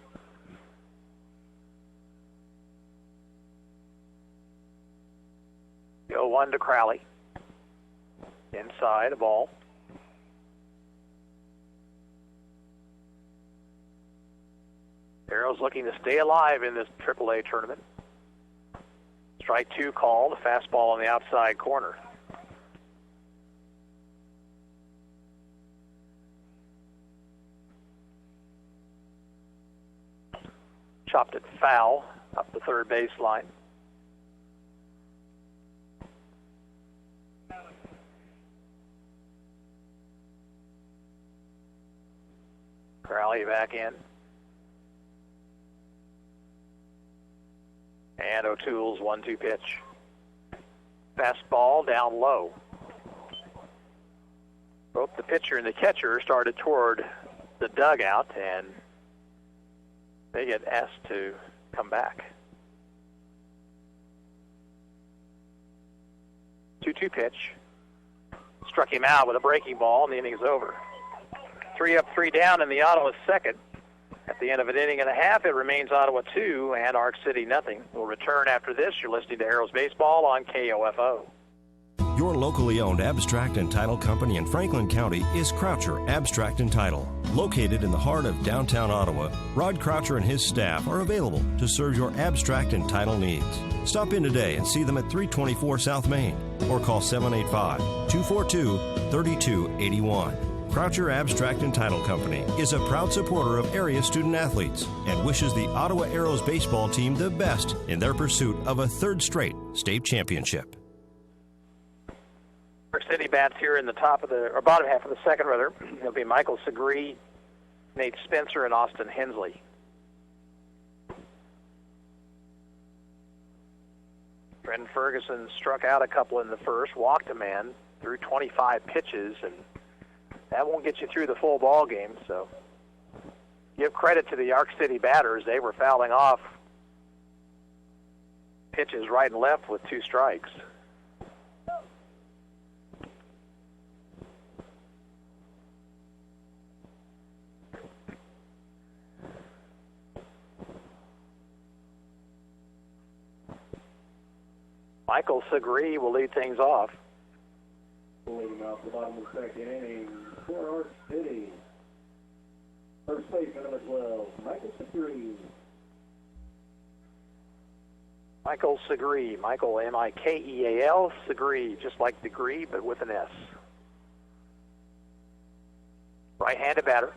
The 0-1 to Crowley. Inside, a ball. Arrows looking to stay alive in this AAA tournament. Strike 2 called, a fastball on the outside corner. Chopped it foul up the third baseline. Crowley back in. And O'Toole's 1-2 pitch. Fastball down low. Both the pitcher and the catcher started toward the dugout, and they get asked to come back. 2-2 pitch. Struck him out with a breaking ball, and the inning's over. 3 up, 3 down in the Ottawa second. At the end of an inning and a half, it remains Ottawa 2 and Arc City nothing. We'll return after this. You're listening to Arrows Baseball on KOFO. Your locally owned abstract and title company in Franklin County is Croucher Abstract and Title. Located in the heart of downtown Ottawa, Rod Croucher and his staff are available to serve your abstract and title needs. Stop in today and see them at 324 South Main or call 785-242-3281. Croucher Abstract and Title Company is a proud supporter of area student athletes and wishes the Ottawa Arrows baseball team the best in their pursuit of a third straight state championship. Arc City bats here in the top of the, or bottom half of the second, rather. It'll be Michael Segree, Nate Spencer, and Austin Hensley. Brendan Ferguson struck out a couple in the first, walked a man, threw 25 pitches, and that won't get you through the full ball game. So give credit to the Arc City batters. They were fouling off pitches right and left with 2 strikes. Michael Segree will lead things off. Leading off the bottom of the second inning for Arc City. First baseman number 12, Michael Segree. Michael Segree. Michael, M-I-K-E-A-L, Segree, just like degree, but with an S. Right-handed batter.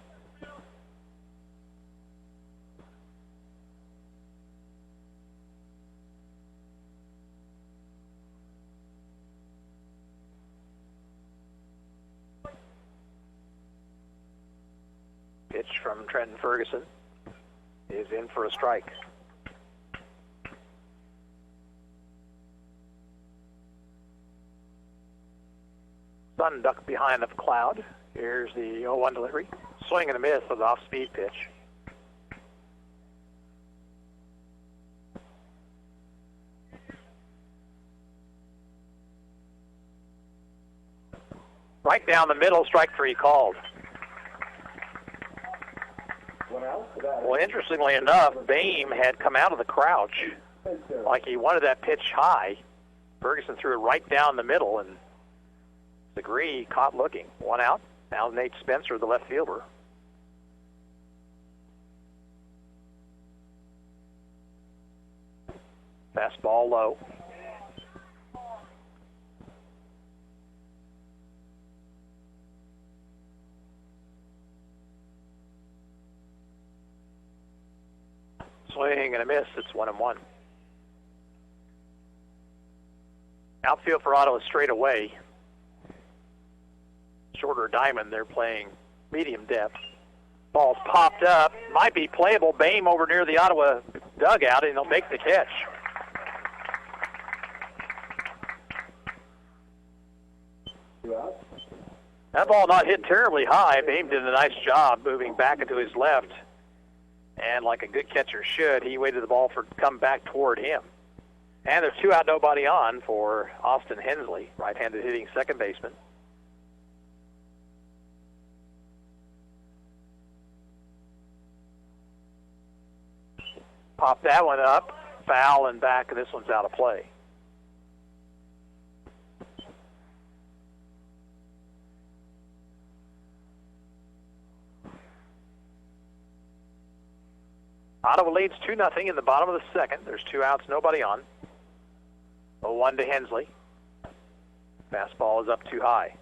Pitch from Trenton Ferguson. is in for a strike. Sun ducked behind the cloud. Here's the 0-1 delivery. Swing and a miss with an off-speed pitch. Right down the middle, strike three called. Well, interestingly enough, Boehm had come out of the crouch like he wanted that pitch high. Ferguson threw it right down the middle, and Degree caught looking. One out. Now Nate Spencer, the left fielder. Fastball low. Swing and a miss. It's 1-1. Outfield for Ottawa straight away. Shorter diamond. They're playing medium depth. Ball's popped up. Might be playable. Boehm over near the Ottawa dugout, and he'll make the catch. That ball not hit terribly high. Boehm did a nice job moving back into his left. And like a good catcher should, he waited the ball for to come back toward him. And there's 2 out, nobody on for Austin Hensley, right-handed hitting second baseman. Pop that one up, foul and back, and this one's out of play. Ottawa leads 2-0 in the bottom of the second. There's 2 outs, nobody on. 0-1 to Hensley. Fastball is up too high.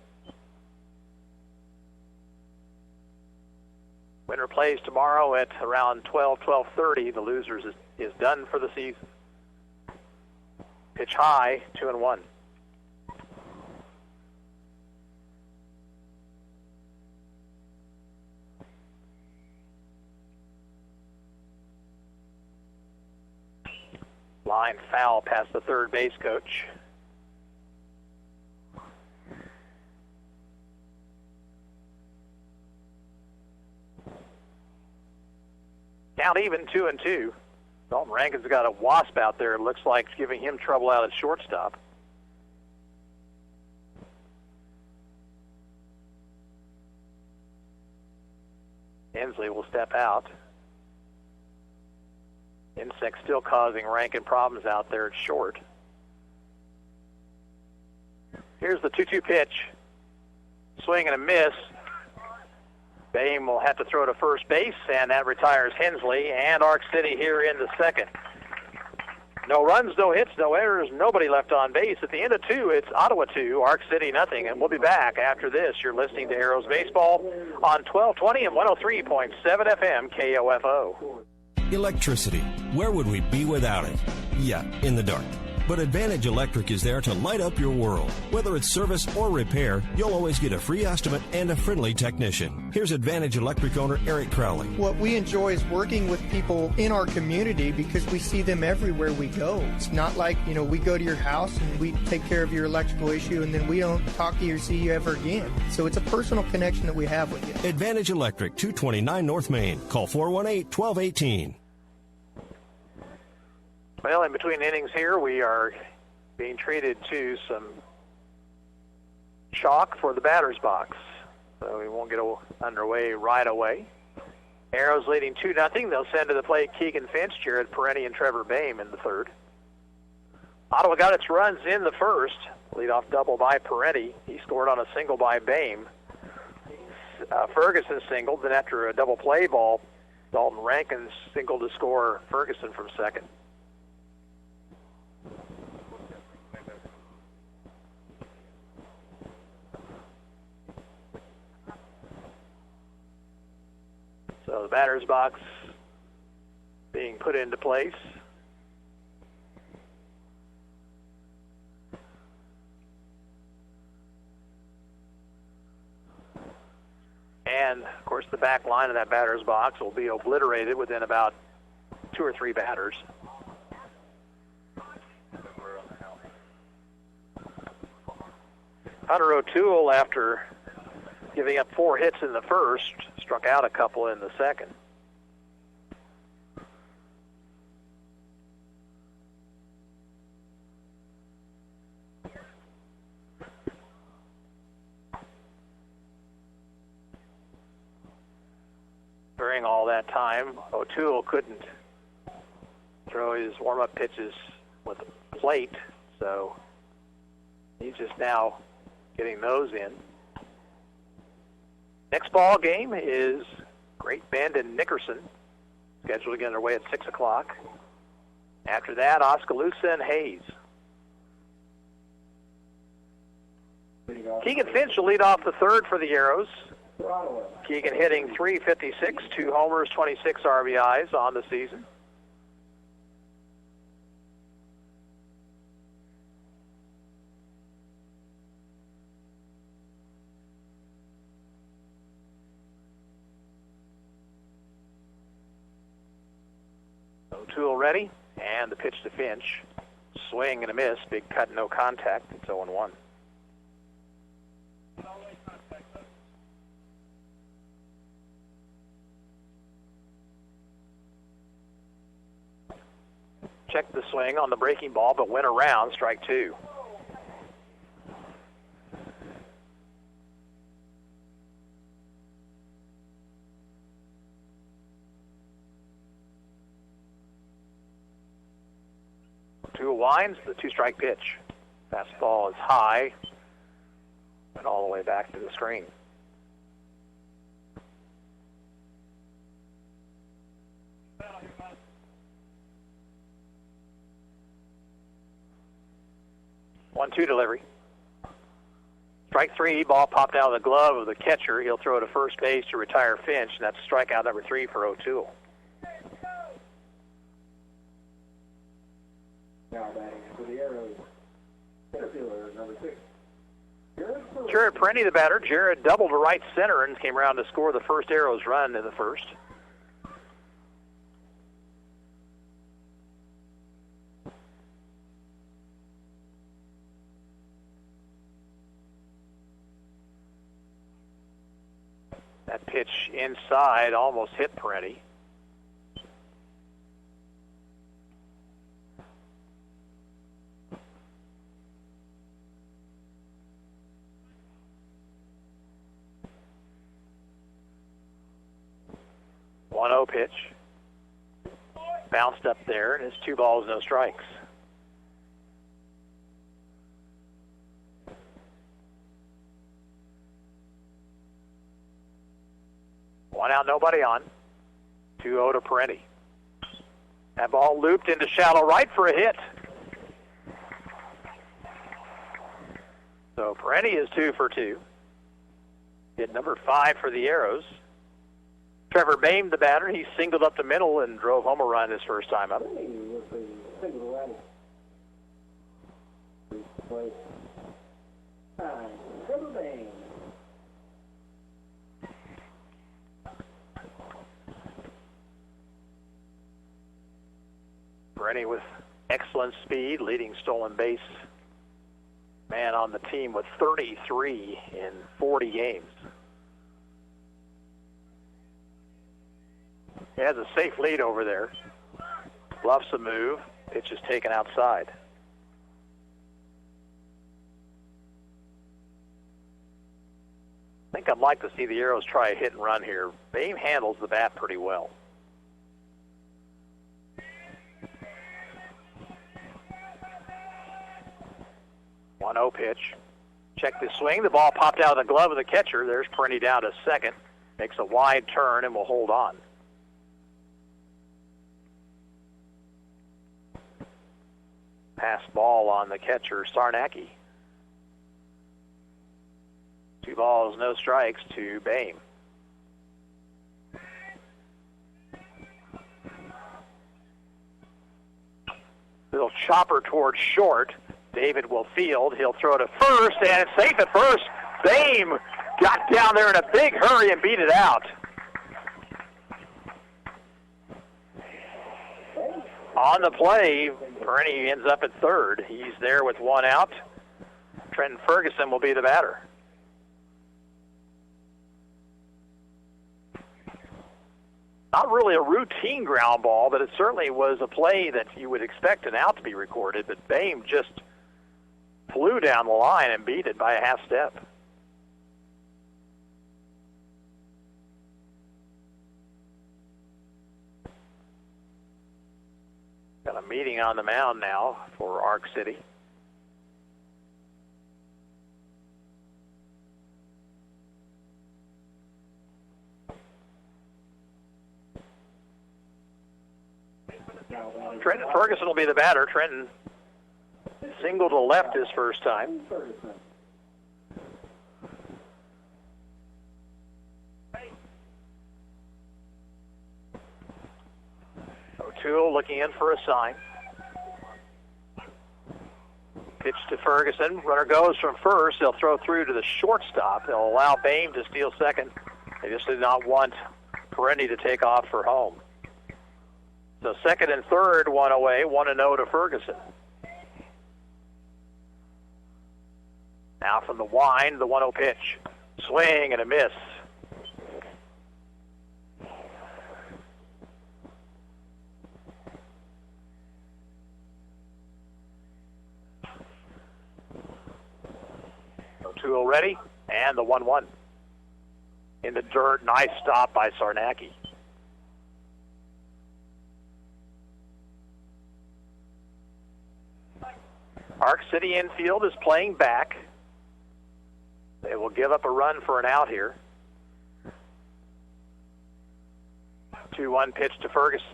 Winner plays tomorrow at around 12:30. The losers is done for the season. Pitch high, 2-1. Line foul past the third base coach. Count even, 2-2. Dalton Rankin's got a wasp out there. It looks like it's giving him trouble out at shortstop. Hensley will step out. Insect still causing Rankin problems out there at short. Here's the 2-2 pitch. Swing and a miss. Boehm will have to throw to first base, and that retires Hensley and Arc City here in the second. No runs, no hits, no errors, nobody left on base. At the end of 2, it's Ottawa 2, Arc City nothing, and we'll be back after this. You're listening to Arrows Baseball on 1220 and 103.7 FM KOFO. Electricity. Where would we be without it? Yeah, in the dark. But Advantage Electric is there to light up your world. Whether it's service or repair, you'll always get a free estimate and a friendly technician. Here's Advantage Electric owner Eric Crowley. What we enjoy is working with people in our community because we see them everywhere we go. It's not like, we go to your house and we take care of your electrical issue and then we don't talk to you or see you ever again. So it's a personal connection that we have with you. Advantage Electric, 229 North Main. Call 418-1218. Well, in between innings here, we are being treated to some chalk for the batter's box. So we won't get underway right away. Arrows leading 2-0. They'll send to the plate Keegan Finch, Jared Peretti, and Trevor Boehm in the third. Ottawa got its runs in the first. Leadoff double by Peretti. He scored on a single by Boehm. Ferguson singled. Then after a double play ball, Dalton Rankin singled to score Ferguson from second. So the batter's box being put into place. And, of course, the back line of that batter's box will be obliterated within about 2 or 3 batters. Hunter O'Toole, after giving up 4 hits in the first, struck out a couple in the second. During all that time, O'Toole couldn't throw his warm-up pitches with a plate, so he's just now getting those in. Next ball game is Great Bend and Nickerson, scheduled to get underway at 6 o'clock. After that, Oskaloosa and Hayes. Keegan Finch will lead off the third for the Arrows. Keegan hitting .356, 2 homers, 26 RBIs on the season. O'Toole ready, and the pitch to Finch. Swing and a miss, big cut, no contact. It's 0-1. Checked the swing on the breaking ball, but went around, strike 2. Two winds, the 2-strike pitch. Fastball is high, and all the way back to the screen. One-two delivery. Strike 3, ball popped out of the glove of the catcher. He'll throw to first base to retire Finch, and that's strikeout number 3 for O'Toole. Now batting for the Arrows, center fielder, number 6. Jared Perenni, the batter. Jared doubled to right center and came around to score the first Arrows run in the first. That pitch inside almost hit Perenni. One-0 pitch. Bounced up there, and it's 2 balls, no strikes. One out, nobody on. 2-0 to Perenni. That ball looped into shallow right for a hit. So Perenni is 2 for 2. Hit number 5 for the Arrows. Trevor Bame, the batter, he singled up the middle and drove home a run his first time up. Trevor Bame. Perenni with excellent speed, leading stolen base man on the team with 33 in 40 games. He has a safe lead over there. Bluffs a move. Pitch is taken outside. I think I'd like to see the Arrows try a hit and run here. Bame handles the bat pretty well. One-0 pitch. Check the swing. The ball popped out of the glove of the catcher. There's Perenni down to second. Makes a wide turn and will hold on. Pass ball on the catcher, Sarnacki. 2 balls, no strikes to Bame. Little chopper towards short. David will field. He'll throw to first, and it's safe at first. Bame got down there in a big hurry and beat it out. On the play, Bernie ends up at third. He's there with one out. Trenton Ferguson will be the batter. Not really a routine ground ball, but it certainly was a play that you would expect an out to be recorded, but Boehm just flew down the line and beat it by a half step. Got a meeting on the mound now for Arc City. Trenton Ferguson will be the batter. Trenton single to left his first time. O'Toole looking in for a sign. Pitch to Ferguson. Runner goes from first. They'll throw through to the shortstop. They'll allow Boehm to steal second. They just did not want Perendi to take off for home. So second and third, one away, 1-0 to Ferguson. Now from the wind, the 1-0 pitch. Swing and a miss. O'Toole ready, and the 1-1. In the dirt, nice stop by Sarnacki. Arc City infield is playing back. They will give up a run for an out here. 2-1 pitch to Ferguson.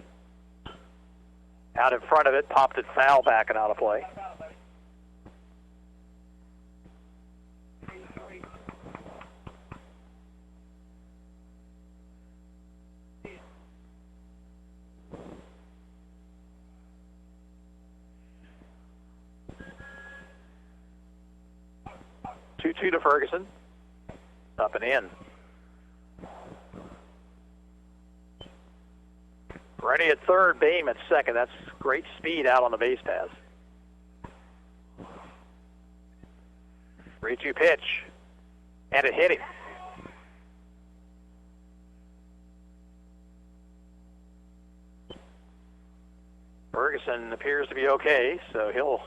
Out in front of it, popped it foul back and out of play. Two to Ferguson. Up and in. Ready at third, Boehm at second. That's great speed out on the base pass. 3-2 pitch. And it hit him. Ferguson appears to be okay, so he'll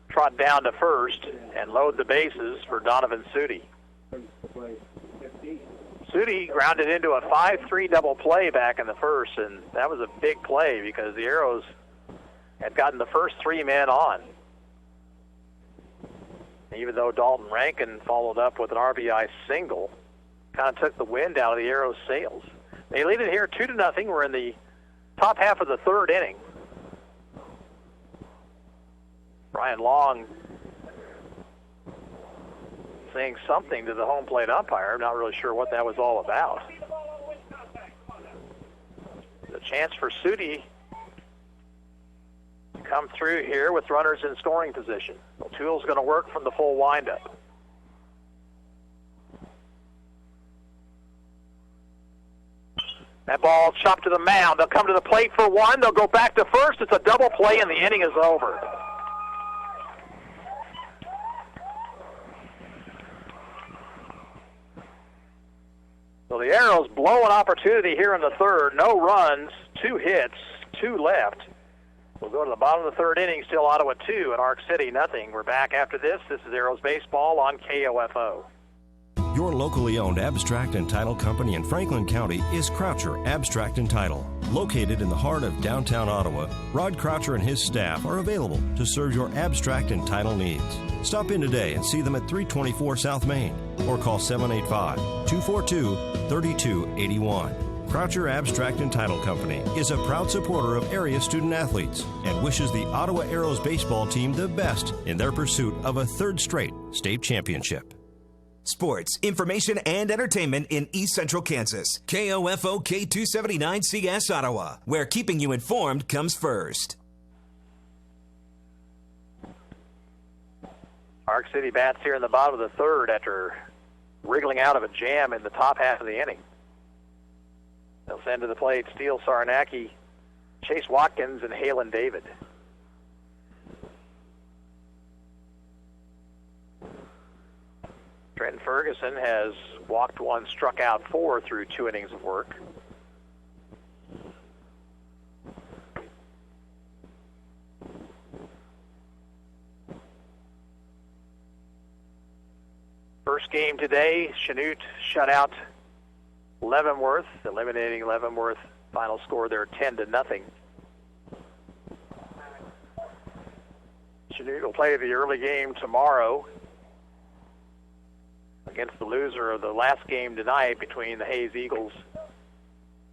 trot down to first and load the bases for Donovan Sudi. Sudi grounded into a 5-3 double play back in the first, and that was a big play because the Arrows had gotten the first three men on. Even though Dalton Rankin followed up with an RBI single, kind of took the wind out of the Arrows' sails. They lead it here 2-0. We're in the top half of the third inning. Brian Long saying something to the home plate umpire. I'm not really sure what that was all about. The chance for Sudi to come through here with runners in scoring position. O'Toole's going to work from the full windup. That ball chopped to the mound. They'll come to the plate for one. They'll go back to first. It's a double play, and the inning is over. So the Arrows blow an opportunity here in the third. No runs, 2 hits, 2 left. We'll go to the bottom of the third inning, still Ottawa 2 and Arc City nothing. We're back after this. This is Arrows Baseball on KOFO. Your locally owned abstract and title company in Franklin County is Croucher Abstract and Title. Located in the heart of downtown Ottawa, Rod Croucher and his staff are available to serve your abstract and title needs. Stop in today and see them at 324 South Main or call 785-242-3281. Croucher Abstract and Title Company is a proud supporter of area student athletes and wishes the Ottawa Arrows baseball team the best in their pursuit of a third straight state championship. Sports, information, and entertainment in East Central Kansas. KOFO K279CS Ottawa, where keeping you informed comes first. Arc City bats here in the bottom of the third after wriggling out of a jam in the top half of the inning. They'll send to the plate Steele Sarnacki Chase Watkins and Halen David. Trenton Ferguson has walked one, struck out 4 through 2 innings of work. First game today, Chanute shut out Leavenworth, eliminating Leavenworth. Final score there 10-0. Chanute will play the early game tomorrow against the loser of the last game tonight between the Hayes Eagles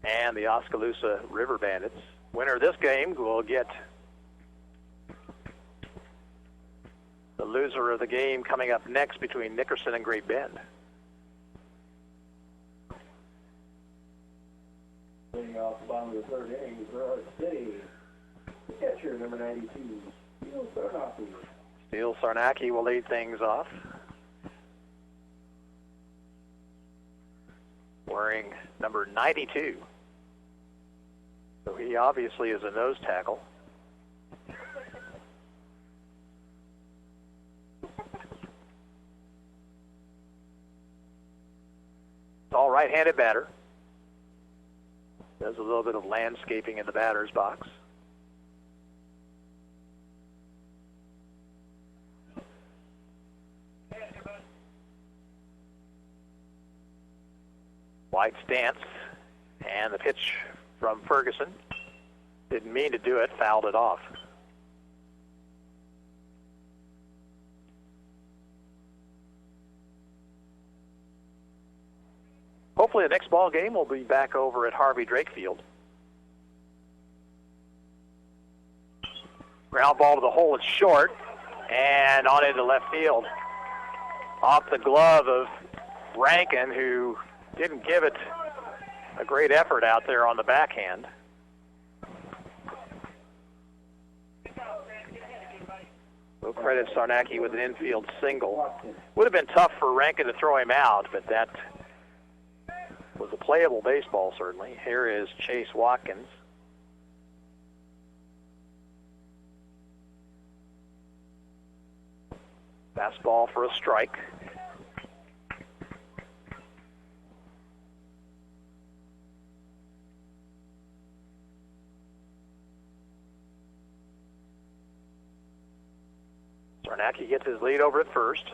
and the Oskaloosa River Bandits. Winner of this game will get the loser of the game coming up next between Nickerson and Great Bend. Leading off the bottom of the third inning is Burr City. The catcher, number 92, Steele Sarnacki. Steele Sarnacki will lead things off. Wearing number 92. So he obviously is a nose tackle. All right-handed batter. Does a little bit of landscaping in the batter's box. White stance, and the pitch from Ferguson. Didn't mean to do it, fouled it off. Hopefully the next ball game will be back over at Harvey Drake Field. Ground ball to the hole, it's short, and on into left field. Off the glove of Rankin, who didn't give it a great effort out there on the backhand. We'll credit Sarnacki with an infield single. Would have been tough for Rankin to throw him out, but that was a playable baseball, certainly. Here is Chase Watkins. Fastball for a strike. Sarnacki gets his lead over at first.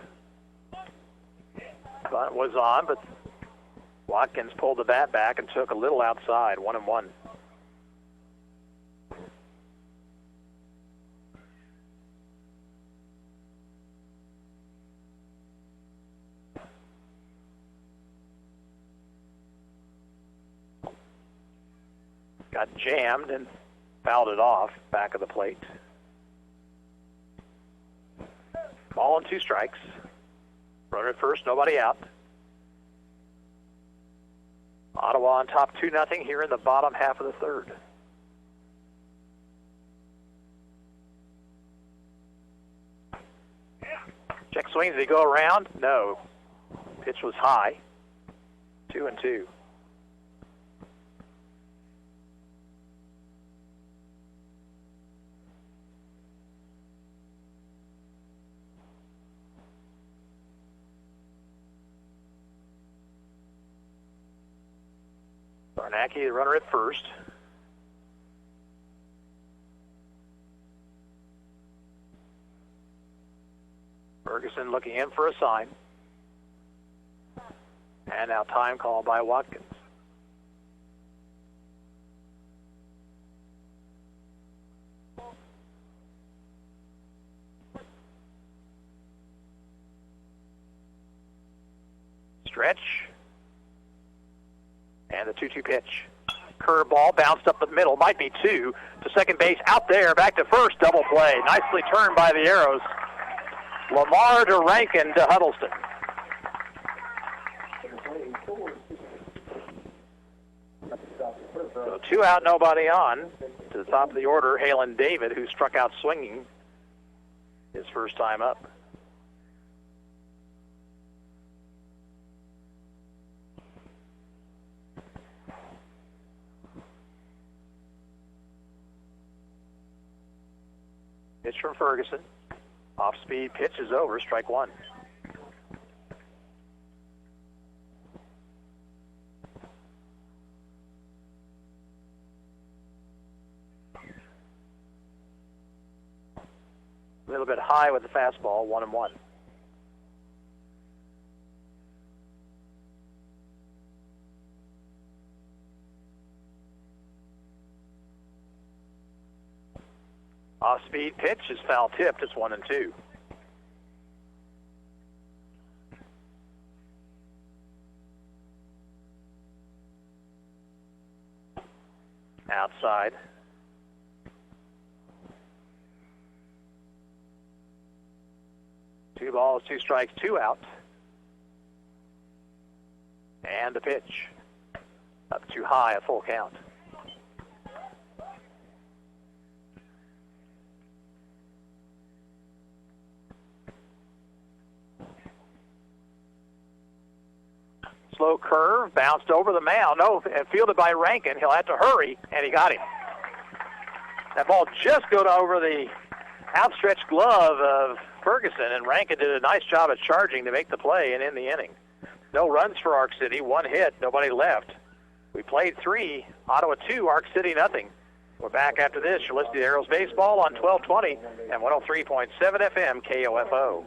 Bunt was on, but Watkins pulled the bat back and took a little outside, 1-1. Got jammed and fouled it off, back of the plate. Ball and 2 strikes. Runner at first, nobody out. Ottawa on top 2-0 here in the bottom half of the third. Check swings, did he go around? No. Pitch was high. 2-2. Sarnacki, the runner at first. Ferguson looking in for a sign. And now time called by Watkins. Stretch. And the 2-2 pitch. Curveball bounced up the middle, might be 2 to second base, out there, back to first, double play. Nicely turned by the Arrows. Lamar to Rankin to Huddleston. So 2 out, nobody on. To the top of the order, Halen David, who struck out swinging his first time up. Pitch from Ferguson. Off-speed pitch is over, strike one. A little bit high with the fastball, 1-1. Off-speed pitch is foul tipped. It's 1-2. Outside. Two balls, two strikes, two out. And the pitch. Up too high, a full count. Slow curve, bounced over the mound. No, and fielded by Rankin. He'll have to hurry, and he got him. That ball just got over the outstretched glove of Ferguson, and Rankin did a nice job at charging to make the play and end the inning. No runs for Arc City, one hit, nobody left. We played 3, Ottawa 2, Arc City nothing. We're back after this. You're listening to Arrows Baseball on 1220 and 103.7 FM KOFO.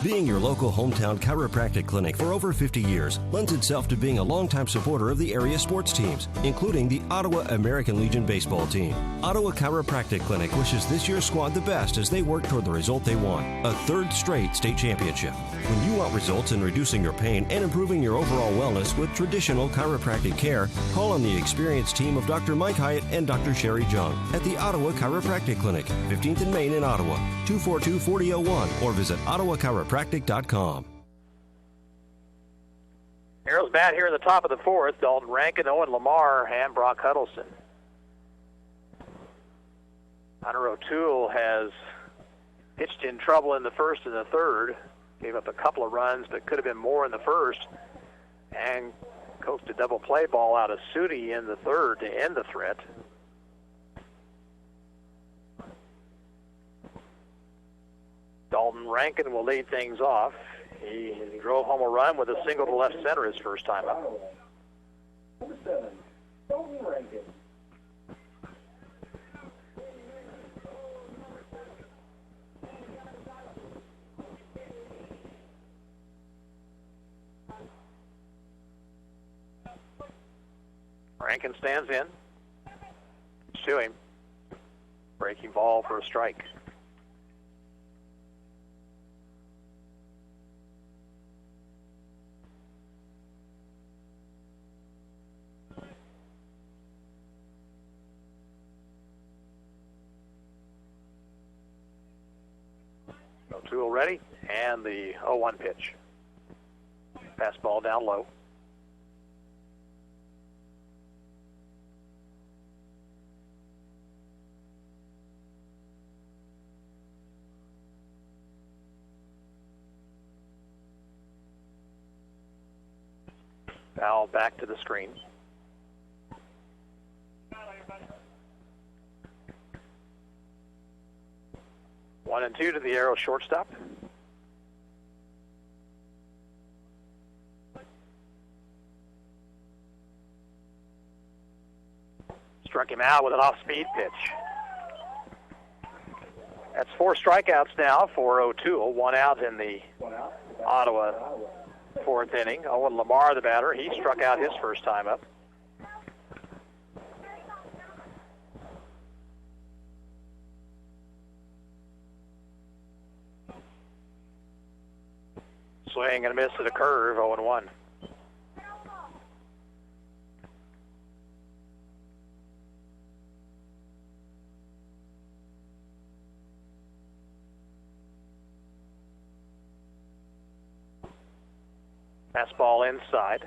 Being your local hometown chiropractic clinic for over 50 years lends itself to being a longtime supporter of the area sports teams, including the Ottawa American Legion baseball team. Ottawa Chiropractic Clinic wishes this year's squad the best as they work toward the result they want, a 3rd straight state championship. When you want results in reducing your pain and improving your overall wellness with traditional chiropractic care, call on the experienced team of Dr. Mike Hyatt and Dr. Sherry Jung at the Ottawa Chiropractic Clinic, 15th and Main in Ottawa, 242-4001, or visit ottawachiropractic.com. Arrows bat here in the top of the 4th. Dalton Rankin, Owen Lamar, and Brock Huddleston. Hunter O'Toole has pitched in trouble in the 1st and the 3rd. Gave up a couple of runs, but could have been more in the 1st. And coaxed a double play ball out of Sudi in the 3rd to end the threat. Dalton Rankin will lead things off. He drove home a run with a single to left center his first time up. Number 7, Dalton Rankin. Rankin stands in. To him. Breaking ball for a strike. O'Toole ready, and the 0-1 pitch. Fastball down low. Foul back to the screen. One and two to the Arrow shortstop. Struck him out with an off-speed pitch. That's 4 strikeouts now for O'Toole. 1 out in the Ottawa 4th inning. Owen Lamar, the batter, he struck out his first time up. Swing and a miss at a curve, 0-1. Fastball inside.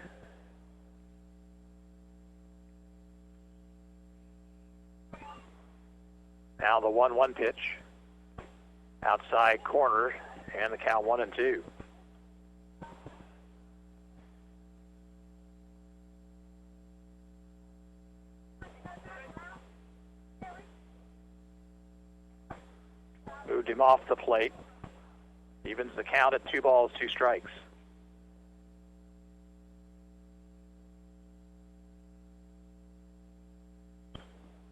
Now the 1-1 pitch. Outside corner, and the count 1-2. moved him off the plate. Evens the count at 2 balls, 2 strikes.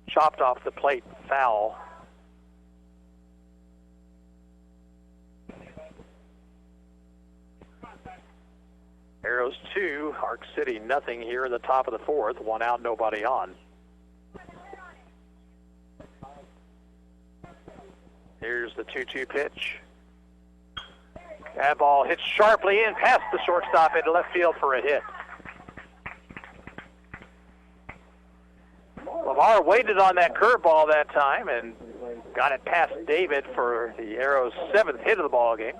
Chopped off the plate, foul. Arrows 2, Arc City nothing here in the top of the 4th. 1 out, nobody on. Here's the 2-2 pitch. That ball hits sharply in past the shortstop into left field for a hit. Lamar waited on that curveball that time and got it past David for the Arrows' 7th hit of the ball game.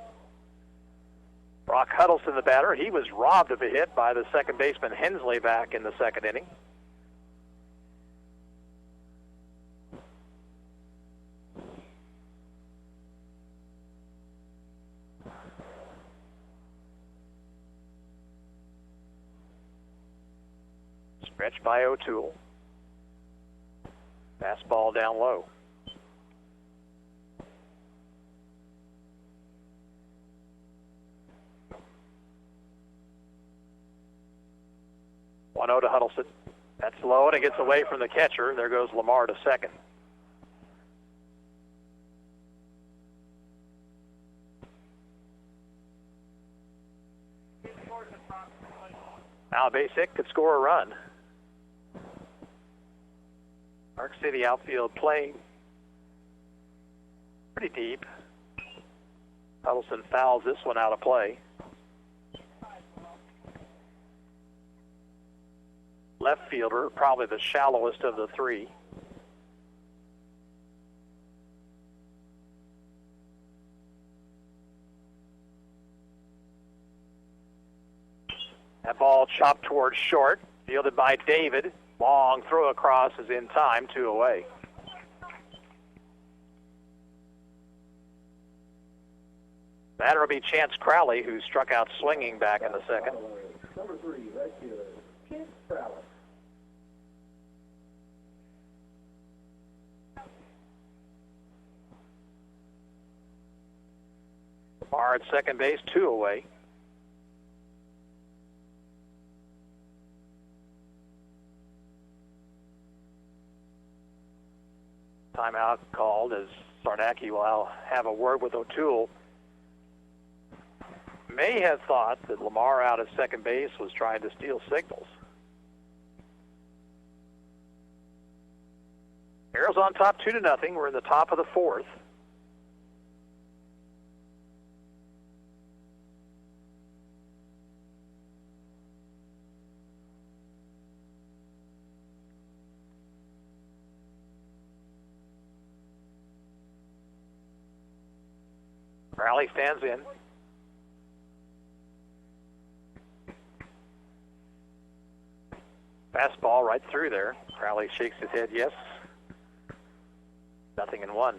Brock Huddleston, the batter, he was robbed of a hit by the second baseman Hensley back in the 2nd inning. Stretched by O'Toole. Fastball down low. One 0 to Huddleston. That's low, and it gets away from the catcher. There goes Lamar to second. Now a base hit could score a run. Arc City outfield playing pretty deep. Huddleston fouls this one out of play. Left fielder, probably the shallowest of the 3. That ball chopped towards short, fielded by David. Long throw across is in time, 2 away. Batter will be Chance Crowley, who struck out swinging back in the 2nd. Number 3, right fielder, Chance Crowley. Lamar at second base, 2 away. Timeout called as Sarnacki will have a word with O'Toole. May have thought that Lamar out at second base was trying to steal signals. Arrows on top 2-0. We're in the top of the 4th. Crowley stands in. Fastball right through there. Crowley shakes his head yes. 0-1.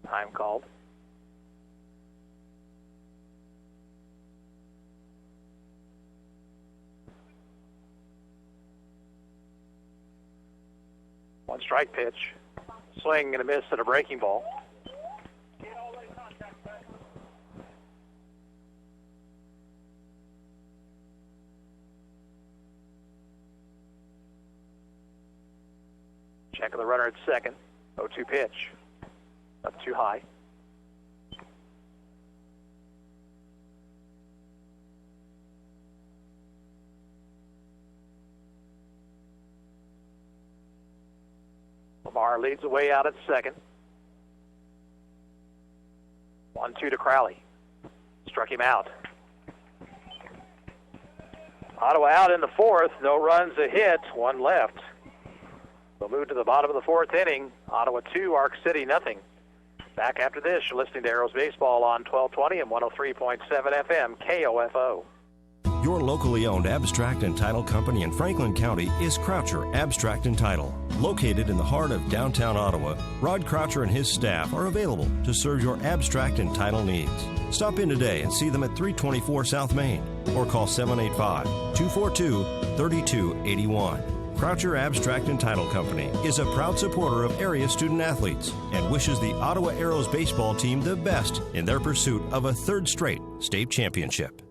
Time called. One strike pitch. Swing and a miss and a breaking ball. Check of the runner at second. 0-2 pitch. Up too high. Lamar leads the way out at second. 1-2 to Crowley. Struck him out. Ottawa out in the 4th. No runs, a hit, 1 left. We'll move to the bottom of the 4th inning. Ottawa 2, Arc City nothing. Back after this, you're listening to Arrows Baseball on 1220 and 103.7 FM KOFO. Your locally owned abstract and title company in Franklin County is Croucher Abstract and Title. Located in the heart of downtown Ottawa, Rod Croucher and his staff are available to serve your abstract and title needs. Stop in today and see them at 324 South Main or call 785-242-3281. Croucher Abstract and Title Company is a proud supporter of area student athletes and wishes the Ottawa Arrows baseball team the best in their pursuit of a third straight state championship.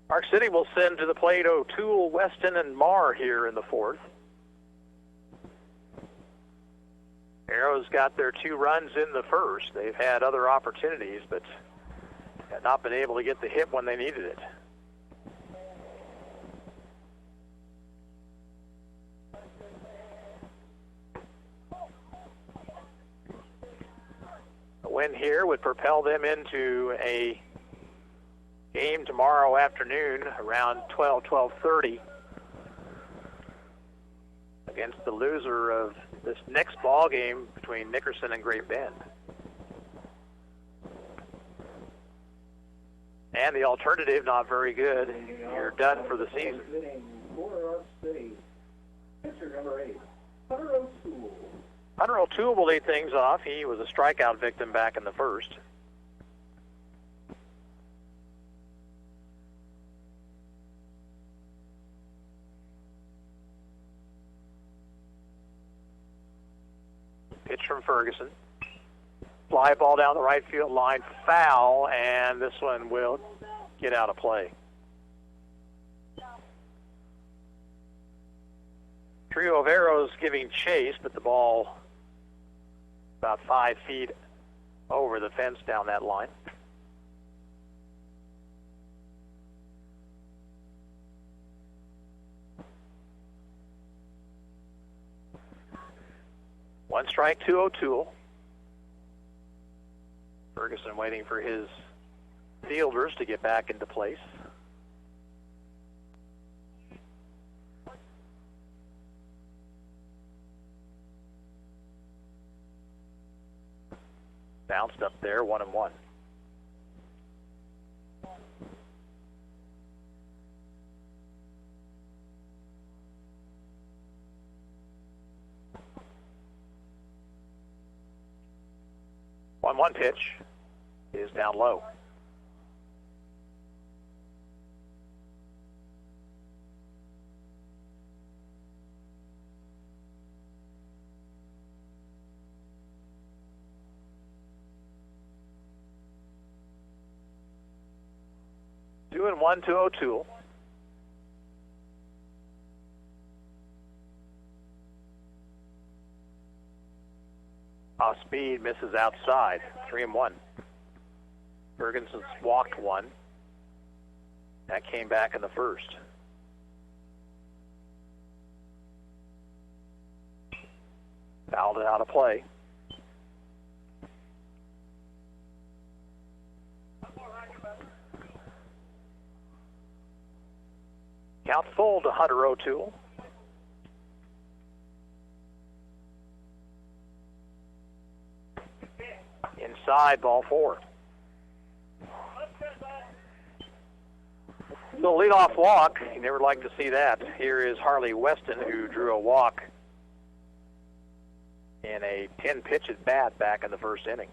Park City will send to the plate O'Toole, Weston, and Marr here in the fourth. Arrows got their 2 runs in the first. They've had other opportunities, but have not been able to get the hit when they needed it. A win here would propel them into a game tomorrow afternoon around 12:30 against the loser of this next ball game between Nickerson and Great Bend. And the alternative, not very good. You're done for the season. Hunter O'Toole will lead things off. He was a strikeout victim back in the first. Pitch from Ferguson. Fly ball down the right field line, foul, and this one will get out of play. Trio of Arrows giving chase, but the ball about 5 feet over the fence down that line. One strike to O'Toole. Ferguson waiting for his fielders to get back into place. Bounced up there, 1-1. One pitch is down low. Two and one to O'Toole. Off speed, misses outside. 3-1. Ferguson's walked one. That came back in the first. Fouled it out of play. Count full to Hunter O'Toole. Inside, ball 4. So leadoff walk, you never like to see that. Here is Harley Weston, who drew a walk in a 10-pitch at bat back in the first inning.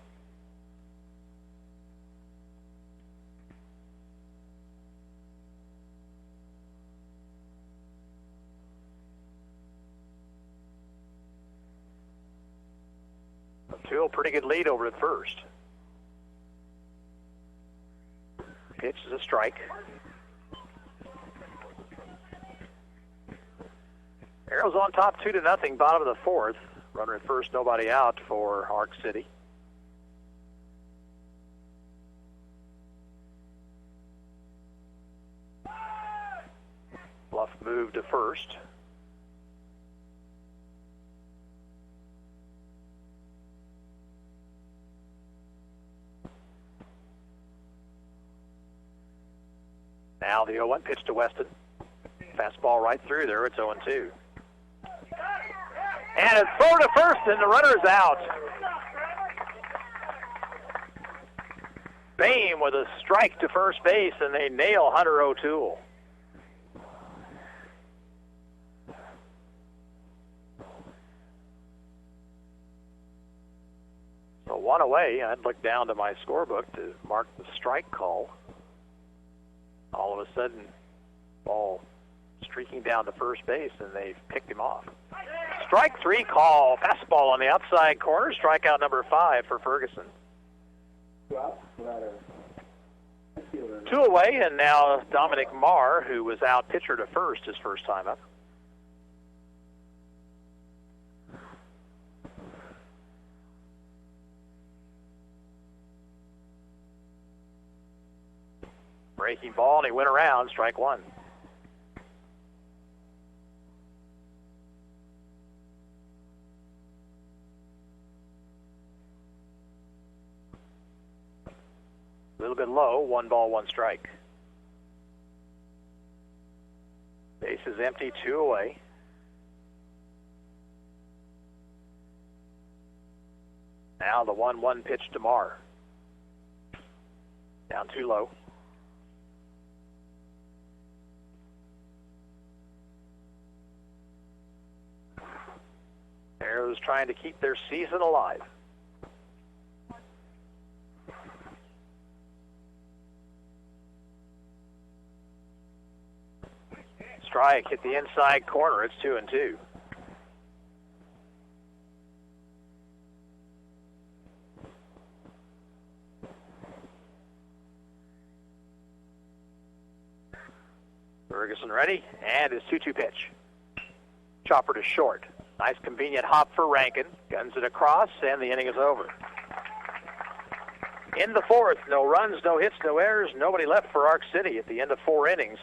O'Toole, pretty good lead over at first. Pitch is a strike. Arrows on top 2-0, bottom of the fourth. Runner at first, nobody out for Arc City. Bluff move to first. Now the 0-1 pitch to Weston. Fastball right through there. It's 0-2. And it's thrown to first, and the runner's out. Boehm with a strike to first base, and they nail Hunter O'Toole. So So one away. I'd look down to my scorebook to mark the strike call. All of a sudden, ball streaking down to first base, and they've picked him off. Strike 3 call. Fastball on the outside corner. Strikeout number 5 for Ferguson. 2 away, and now Dominic Marr, who was out pitcher to first his first time up. Breaking ball, and he went around, strike 1. A little bit low, 1 ball, 1 strike. Base is empty, 2 away. Now the 1-1 pitch to Marr. Down too low. Arrows trying to keep their season alive. Strike hit the inside corner. It's 2-2. Ferguson ready, and his 2-2 pitch. Chopper to short. Nice convenient hop for Rankin. Guns it across, and the inning is over. In the 4th, no runs, no hits, no errors, nobody left for Arc City at the end of 4 innings.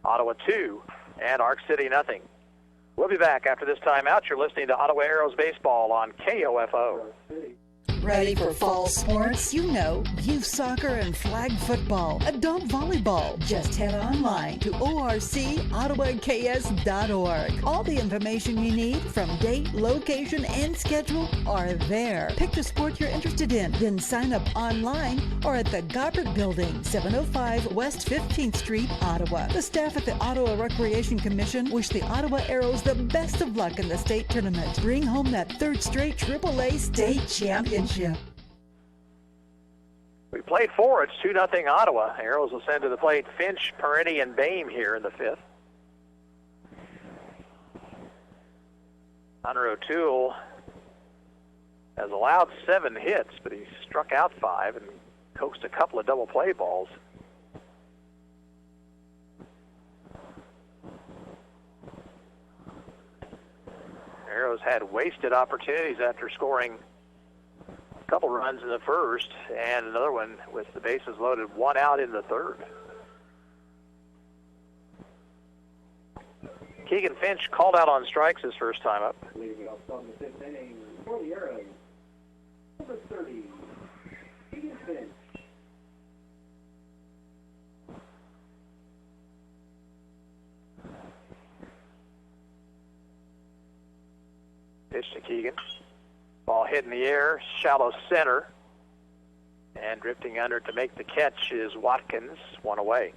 Ottawa 2 and Arc City nothing. We'll be back after this timeout. You're listening to Ottawa Arrows Baseball on KOFO. Ready for fall sports? You know, youth soccer and flag football, adult volleyball. Just head online to orcottawaks.org. All the information you need from date, location, and schedule are there. Pick the sport you're interested in, then sign up online or at the Gobbert Building, 705 West 15th Street, Ottawa. The staff at the Ottawa Recreation Commission wish the Ottawa Arrows the best of luck in the state tournament. Bring home that 3rd straight AAA state championship. We played 4. It's 2-0 Ottawa. Arrows will send to the plate Finch, Peretti, and Bame here in the 5th. Hunter O'Toole has allowed 7 hits, but he struck out 5 and coaxed a couple of double play balls. Arrows had wasted opportunities after scoring a couple runs in the 1st, and another one with the bases loaded, 1 out in the 3rd. Keegan Finch called out on strikes his first time up. Leading off on the 5th inning for the Arrows, number 30, Keegan Finch. Pitch to Keegan. Ball hit in the air, shallow center. And drifting under to make the catch is Watkins, 1 away.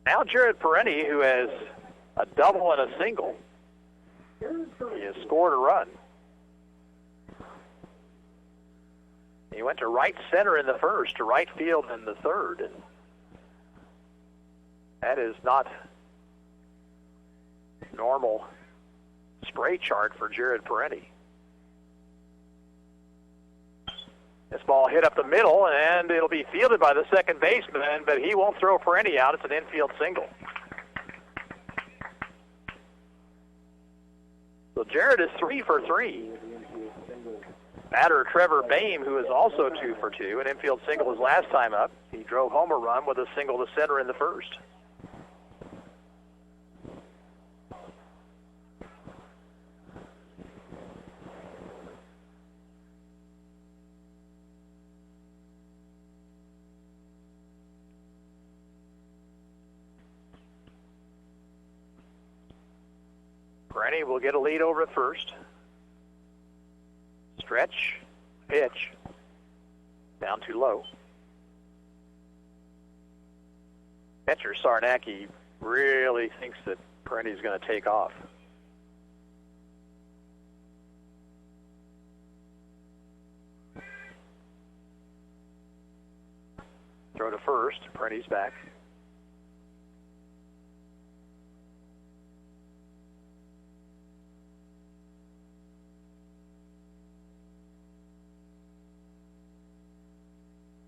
Now Jared Peretti, who has a double and a single. He has scored a run. He went to right center in the 1st, to right field in the 3rd. And that is not normal spray chart for Jared Peretti. This ball hit up the middle, and it'll be fielded by the second baseman, but he won't throw Peretti out. It's an infield single. So Jared is 3 for 3. Batter Trevor Bame, who is also 2 for 2, an infield single his last time up. He drove home a run with a single to center in the 1st. Peretti will get a lead over at first. Stretch, pitch, down too low. Catcher Sarnacki really thinks that Peretti's going to take off. Throw to first. Perenni's back.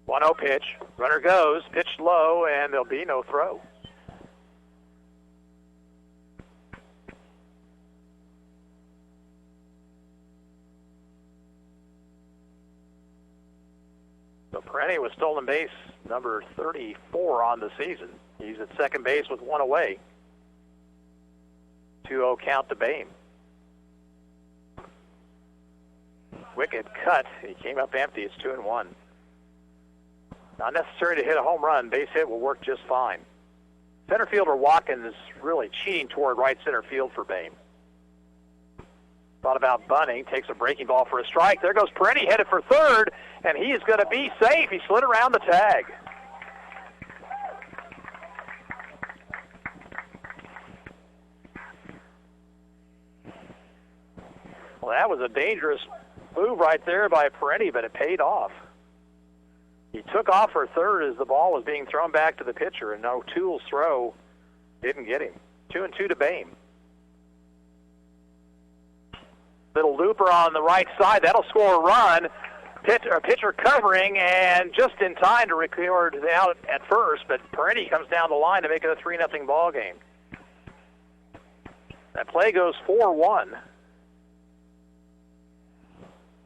One 0 pitch. Runner goes. Pitched low, and there'll be no throw. So Perenni was stolen base number 34 on the season. He's at second base with one away. 2-0 count to Boehm. Wicked cut. He came up empty. It's 2-1. Not necessary to hit a home run. Base hit will work just fine. Center fielder Watkins is really cheating toward right center field for Boehm. Thought about bunting, takes a breaking ball for a strike. There goes Perenni, headed for third, and he is going to be safe. He slid around the tag. Well, that was a dangerous move right there by Perenni, but it paid off. He took off for third as the ball was being thrown back to the pitcher, and O'Toole's throw didn't get him. 2-2 to Boehm. Little looper on the right side. That'll score a run. Pitcher covering, and just in time to record out at first, but Perenni comes down the line to make it a 3-0 ball game. That play goes 4-1.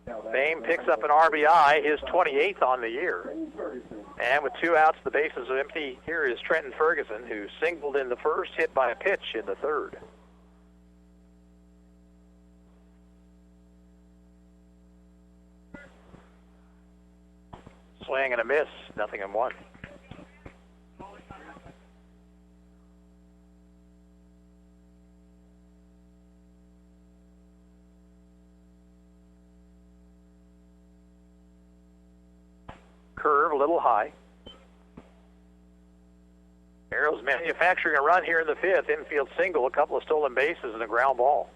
Boehm picks up an RBI, his 28th on the year. And with 2 outs, the bases are empty. Here is Trenton Ferguson, who singled in the first, hit by a pitch in the third. Swing and a miss, 0-1. Curve a little high. Arrows manufacturing a run here in the 5th. Infield single, a couple of stolen bases, and a ground ball.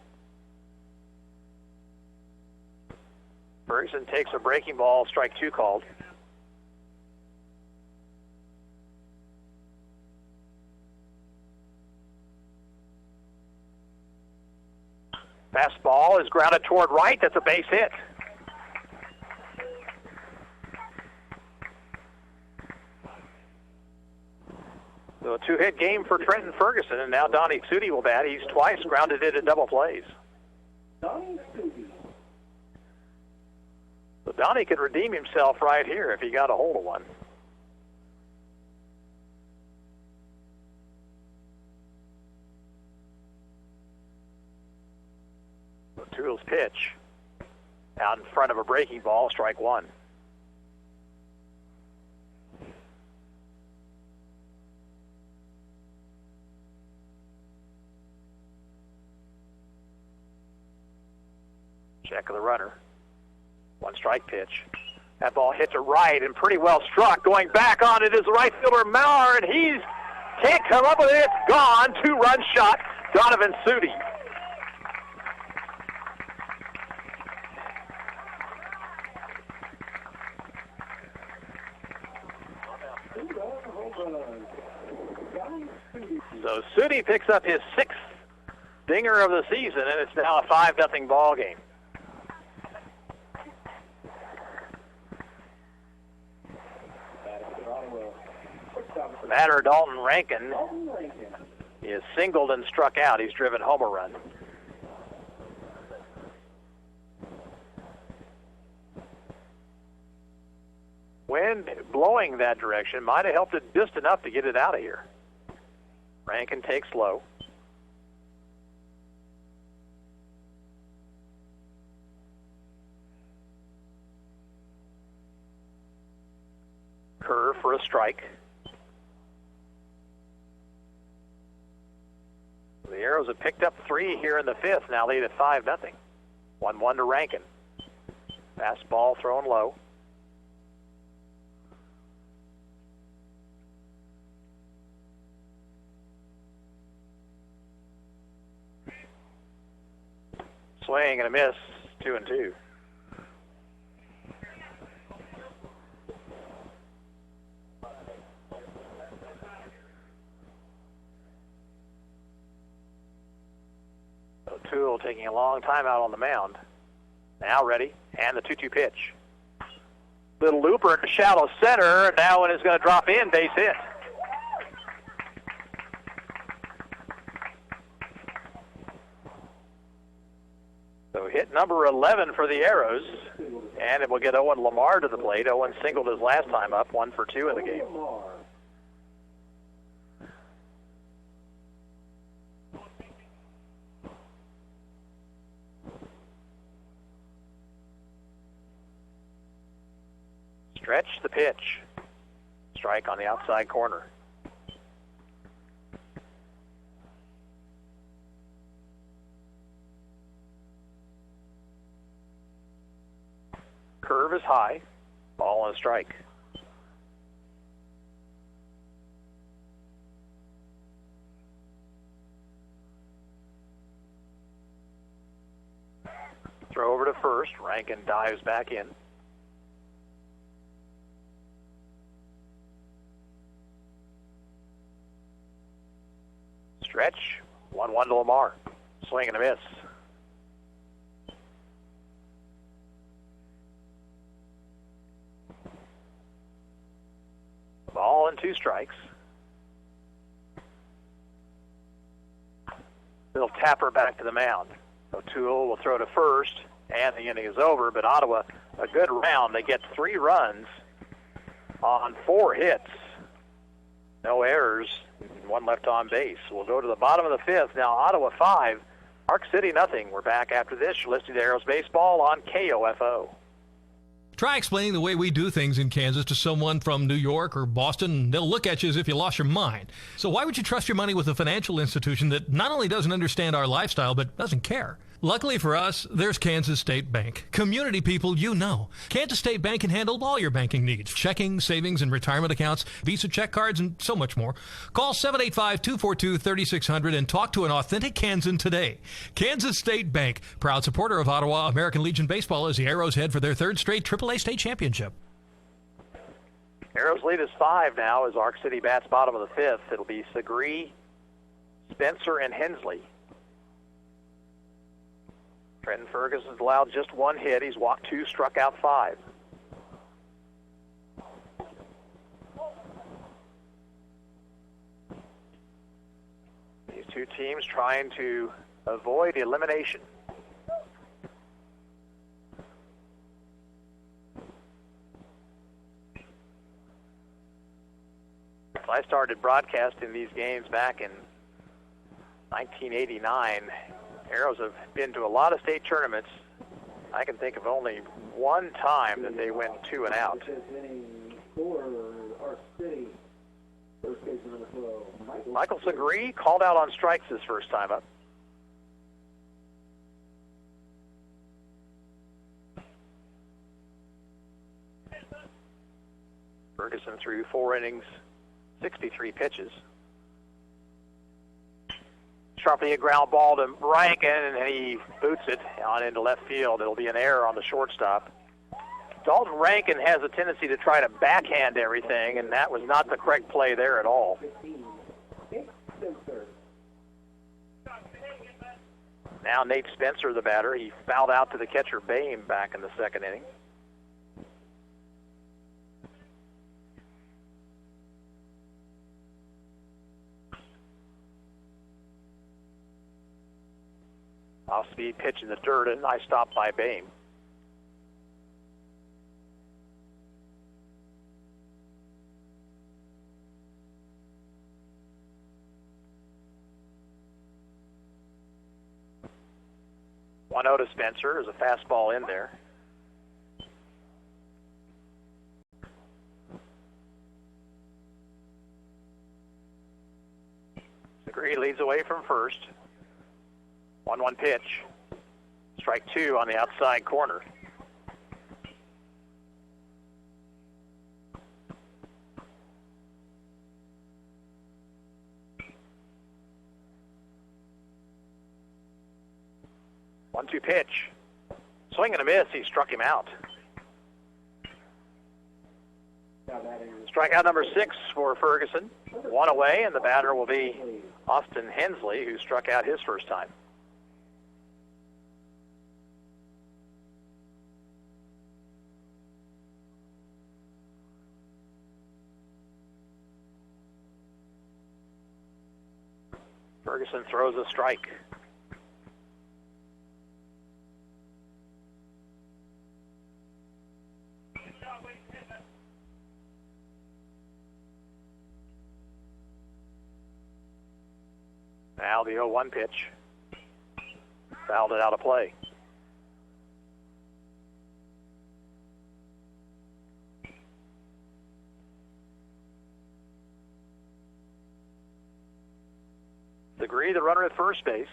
Ferguson takes a breaking ball, strike 2 called. Fastball is grounded toward right. That's a base hit. So a 2-hit game for Trenton Ferguson, and now Donnie Sudi will bat. He's twice grounded it in double plays. So Donnie could redeem himself right here if he got a hold of one. O'Toole's pitch out in front of a breaking ball, strike 1. Check of the runner. 1 strike pitch. That ball hit to right and pretty well struck. Going back on it is the right fielder Maurer, and he can't come up with it. It's gone. 2-run shot. Donovan Sudi. So Sudi picks up his 6th dinger of the season, and it's now a 5-0 ball game. Batter Dalton Rankin is singled and struck out. He's driven home a run. Wind blowing that direction might have helped it just enough to get it out of here. Rankin takes low. Curve for a strike. The Arrows have picked up 3 here in the 5th, now lead at 5-0. 1-1 to Rankin. Fastball thrown low. Swing and a miss, 2-2. O'Toole taking a long time out on the mound. Now ready, and the 2-2 pitch. Little looper into shallow center. Now it is going to drop in, base hit. So hit number 11 for the Arrows, and it will get Owen Lamar to the plate. Owen singled his last time up, 1 for 2 in the game. Stretch the pitch. Strike on the outside corner. Curve is high. Ball and a strike. Throw over to first. Rankin dives back in. Stretch. 1-1 to Lamar. Swing and a miss. Ball and 2 strikes. They'll tap her back to the mound. O'Toole will throw to first, and the inning is over, but Ottawa, a good round. They get 3 runs on 4 hits. No errors, 1 left on base. We'll go to the bottom of the 5th. Now Ottawa 5, Park City nothing. We're back after this. You're listening to Arrows Baseball on KOFO. Try explaining the way we do things in Kansas to someone from New York or Boston, and they'll look at you as if you lost your mind. So why would you trust your money with a financial institution that not only doesn't understand our lifestyle, but doesn't care? Luckily for us, there's Kansas State Bank. Community people you know. Kansas State Bank can handle all your banking needs. Checking, savings, and retirement accounts, Visa check cards, and so much more. Call 785-242-3600 and talk to an authentic Kansan today. Kansas State Bank, proud supporter of Ottawa American Legion Baseball as the Arrows head for their 3rd straight AAA state championship. Arrows lead is 5 now as Ark City bats bottom of the 5th. It'll be Segree, Spencer, and Hensley. Trenton Ferguson's allowed just 1 hit. He's walked 2, struck out 5. These 2 teams trying to avoid elimination. I started broadcasting these games back in 1989. Arrows have been to a lot of state tournaments. I can think of only 1 time that they went 2 and out. Michael Segree called out on strikes his first time up. Ferguson threw 4 innings, 63 pitches. Sharply a ground ball to Rankin, and he boots it on into left field. It'll be an error on the shortstop. Dalton Rankin has a tendency to try to backhand everything, and that was not the correct play there at all. Now Nate Spencer, the batter. He fouled out to the catcher Boehm back in the 2nd inning. Off-speed pitch in the dirt, and nice stop by Boehm. One out to Spencer is a fastball in there. Segree leads away from first. 1-1 pitch. Strike 2 on the outside corner. One-two pitch. Swing and a miss. He struck him out. Strikeout number 6 for Ferguson. 1 away, and the batter will be Austin Hensley, who struck out his first time. Ferguson throws a strike. Now the 0-1 pitch. Fouled it out of play. Degree, the runner at first base.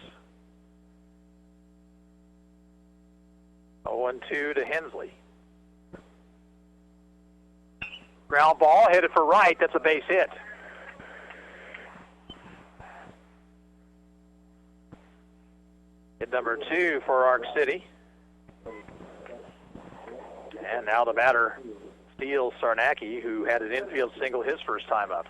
0-2 to Hensley. Ground ball headed for right. That's a base hit. Hit number 2 for Arc City. And now the batter steals Sarnacki, who had an infield single his first time up.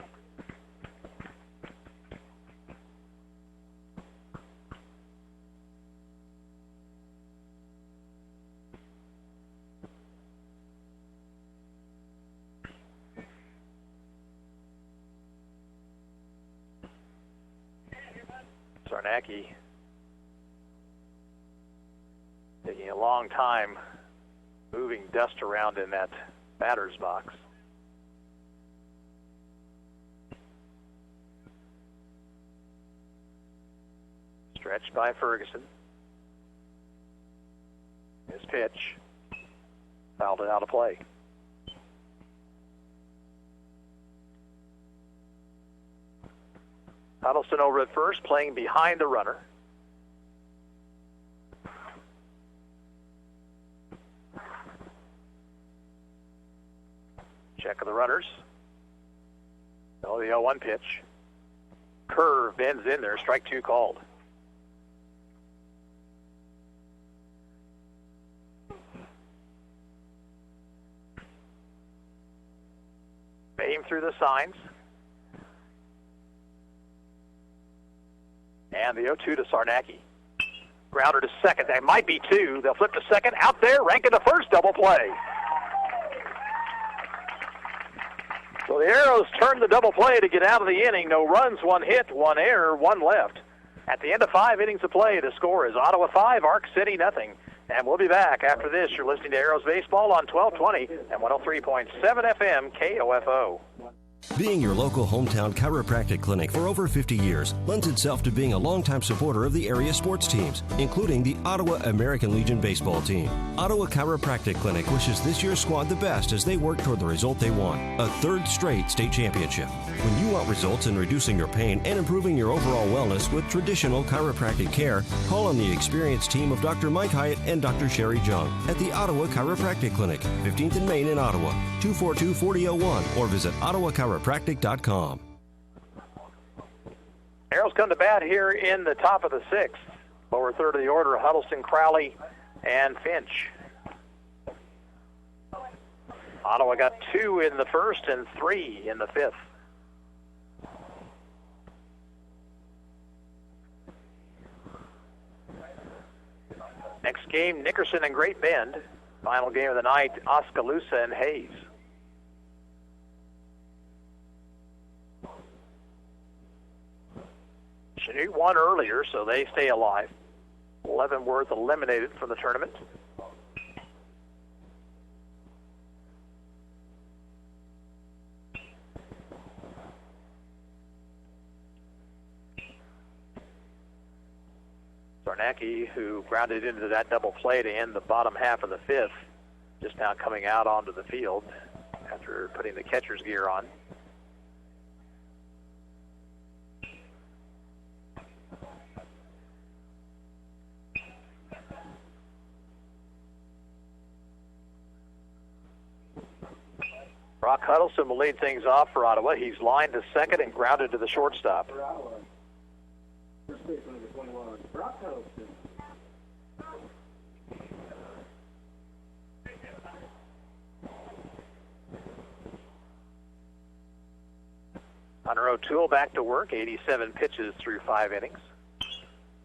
Sarnacki taking a long time moving dust around in that batter's box. Stretched by Ferguson. His pitch. Fouled it out of play. Huddleston over at first, playing behind the runner. Check of the runners. Oh, the 0-1 pitch. Curve bends in there, strike 2 called. Aim through the signs. And the 0-2 to Sarnacki. Grounder to second. That might be 2. They'll flip to second. Out there, Rankin to first. Double play. So the Arrows turned the double play to get out of the inning. No runs, 1 hit, 1 error, 1 left. At the end of 5 innings of play, the score is Ottawa 5, Arc City nothing. And we'll be back after this. You're listening to Arrows Baseball on 1220 and 103.7 FM KOFO. Being your local hometown chiropractic clinic for over 50 years lends itself to being a longtime supporter of the area sports teams, including the Ottawa American Legion baseball team. Ottawa Chiropractic Clinic wishes this year's squad the best as they work toward the result they want, a 3rd straight state championship. When you want results in reducing your pain and improving your overall wellness with traditional chiropractic care, call on the experienced team of Dr. Mike Hyatt and Dr. Sherry Jung at the Ottawa Chiropractic Clinic, 15th and Main in Ottawa, 242-4001, or visit ottawachiropractic.com. Arrows come to bat here in the top of the 6th. Lower third of the order, Huddleston, Crowley, and Finch. Ottawa got 2 in the 1st and 3 in the 5th. Next game, Nickerson and Great Bend. Final game of the night, Oskaloosa and Hayes. Chanute won earlier, so they stay alive. Leavenworth eliminated from the tournament. Sarnacki, who grounded into that double play to end the bottom half of the 5th, just now coming out onto the field after putting the catcher's gear on. Brock Huddleston will lead things off for Ottawa. He's lined to second and grounded to the shortstop. First baseman number 21, Brock Huddleston. Hunter O'Toole back to work, 87 pitches through 5 innings.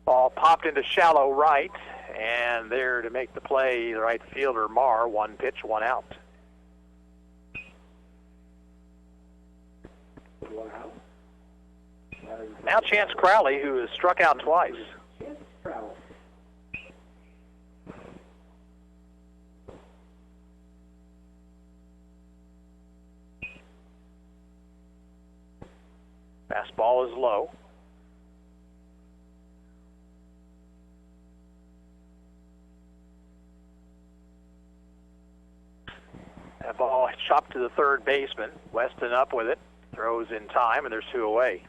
Ball popped into shallow right, and there to make the play, the right fielder, Marr, 1 pitch, 1 out. Now Chance Crowley, who has struck out twice. Fastball is low. That ball chopped to the third baseman. Weston up with it. Throws in time, and there's 2 away.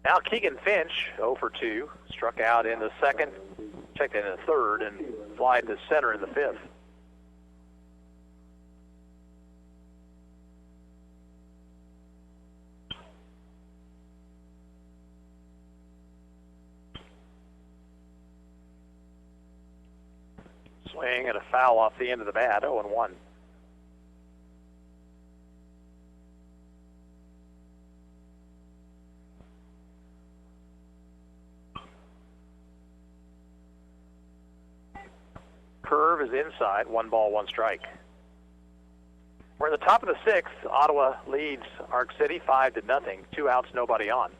Now Keegan Finch, 0 for 2. Struck out in the second, checked in the third, and flied to center in the fifth. Swing and a foul off the end of the bat, 0-1. Curve is inside, 1 ball, 1 strike. We're in the top of the 6th. Ottawa leads Arc City 5-0. 2 outs, nobody on.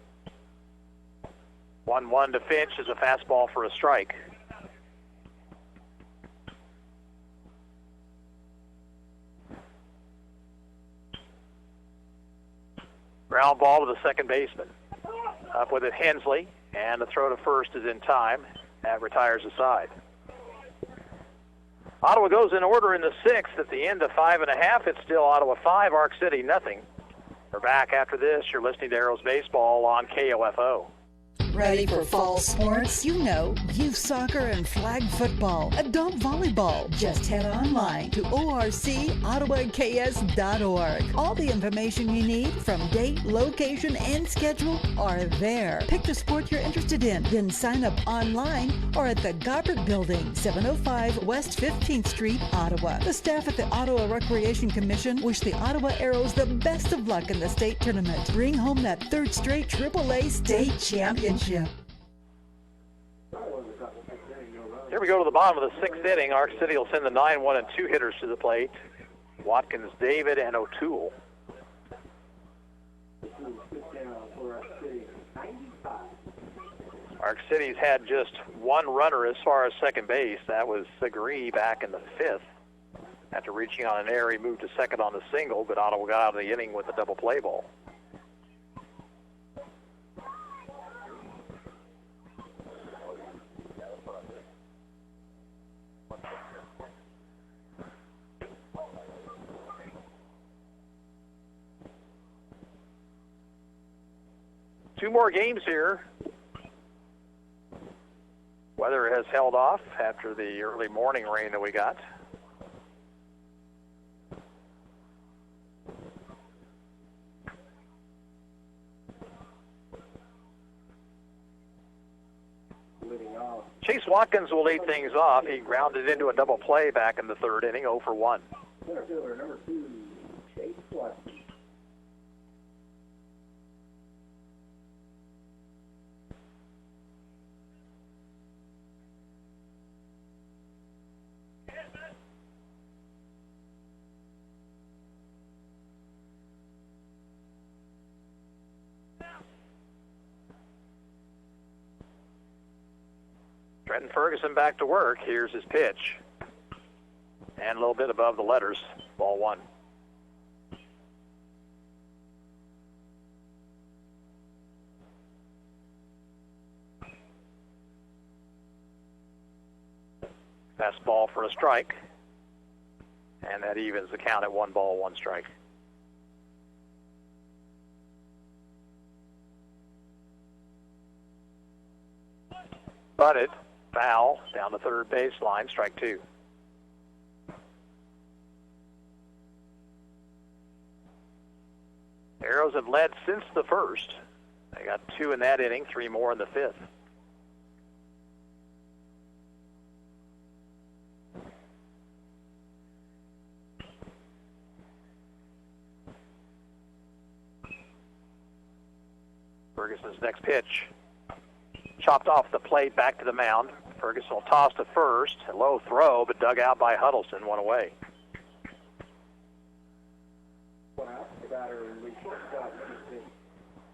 1-1 to Finch is a fastball for a strike. Ground ball to the second baseman. Up with it, Hensley, and the throw to first is in time. That retires the side. Ottawa goes in order in the 6th. At the end of 5.5, it's still Ottawa 5, Arc City nothing. We're back after this. You're listening to Arrows Baseball on KOFO. Ready for fall sports? You know, youth soccer and flag football, adult volleyball. Just head online to orcottawaks.org. All the information you need from date, location, and schedule are there. Pick the sport you're interested in, then sign up online or at the Gobbert Building, 705 West 15th Street, Ottawa. The staff at the Ottawa Recreation Commission wish the Ottawa Arrows the best of luck in the state tournament. Bring home that 3rd straight AAA state championship. Here we go to the bottom of the 6th inning. Arc City will send the 9-1 and 2 hitters to the plate. Watkins, David, and O'Toole. Arc City's had just 1 runner as far as second base. That was Segree back in the 5th. After reaching on an error, he moved to second on the single, but Ottawa got out of the inning with a double play ball. Two more games here. Weather has held off after the early morning rain that we got. Chase Watkins will lead things off. He grounded into a double play back in the 3rd inning, 0 for 1. Center fielder number 2, Chase Watkins. Trenton Ferguson back to work. Here's his pitch. And a little bit above the letters. Ball 1. Fastball for a strike. And that evens the count at 1 ball, 1 strike. Butted. Foul down the 3rd baseline, strike 2. Arrows have led since the 1st. They got 2 in that inning, 3 more in the 5th. Ferguson's next pitch. Chopped off the plate, back to the mound. Ferguson will toss to first. A low throw, but dug out by Huddleston, 1 away. 1 out. The batter,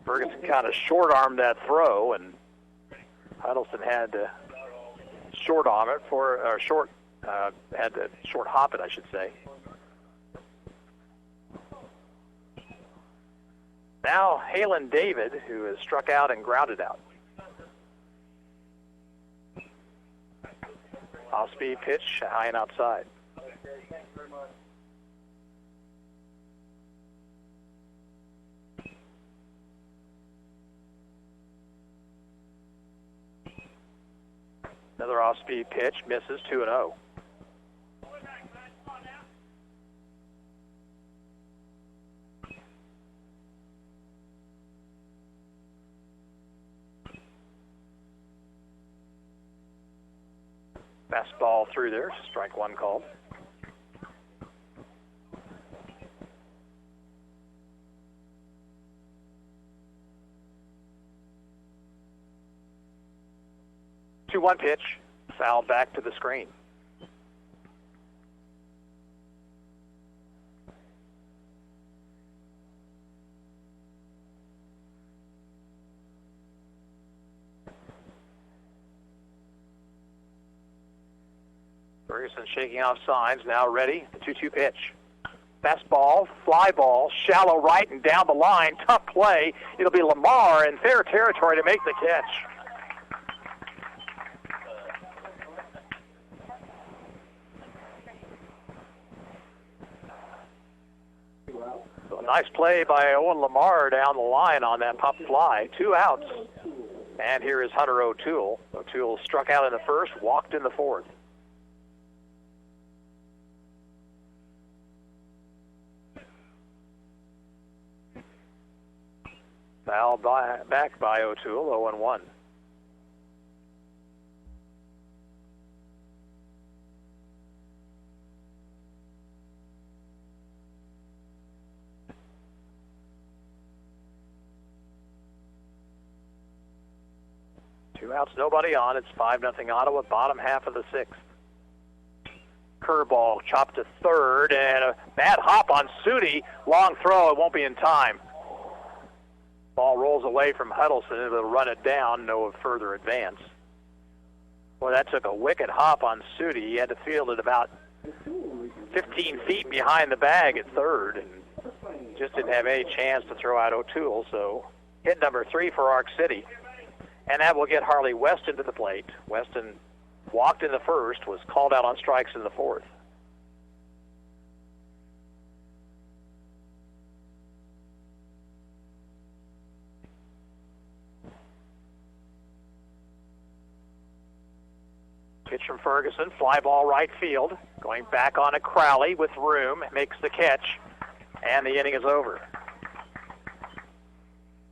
Ferguson kind of short-armed that throw, and Huddleston had to short-arm it had to short-hop it, I should say. Now, Halen David, who has struck out and grounded out. Off-speed pitch, high and outside. Another off-speed pitch, misses, 2-0. Fastball through there, strike one called. Two-one pitch, foul back to the screen. Ferguson shaking off signs, now ready, the 2-2 pitch. Fastball, fly ball, shallow right and down the line, tough play. It'll be Lamar in fair territory to make the catch. So a nice play by Owen Lamar down the line on that pop fly. 2 outs. And here is Hunter O'Toole. O'Toole struck out in the first, walked in the fourth. Foul back by O'Toole, 0-1. Two outs, nobody on. It's 5-0 Ottawa, bottom half of the sixth. Curveball chopped to third, and a bad hop on Sudi. Long throw, it won't be in time. Ball rolls away from Huddleston. It'll run it down, no further advance. Boy, that took a wicked hop on Sudi. He had to field it about 15 feet behind the bag at third, and just didn't have any chance to throw out O'Toole. So hit number 3 for Arc City. And that will get Harley Weston to the plate. Weston walked in the first, was called out on strikes in the fourth. Pitch from Ferguson, fly ball right field. Going back on to Crowley with room, makes the catch, and the inning is over.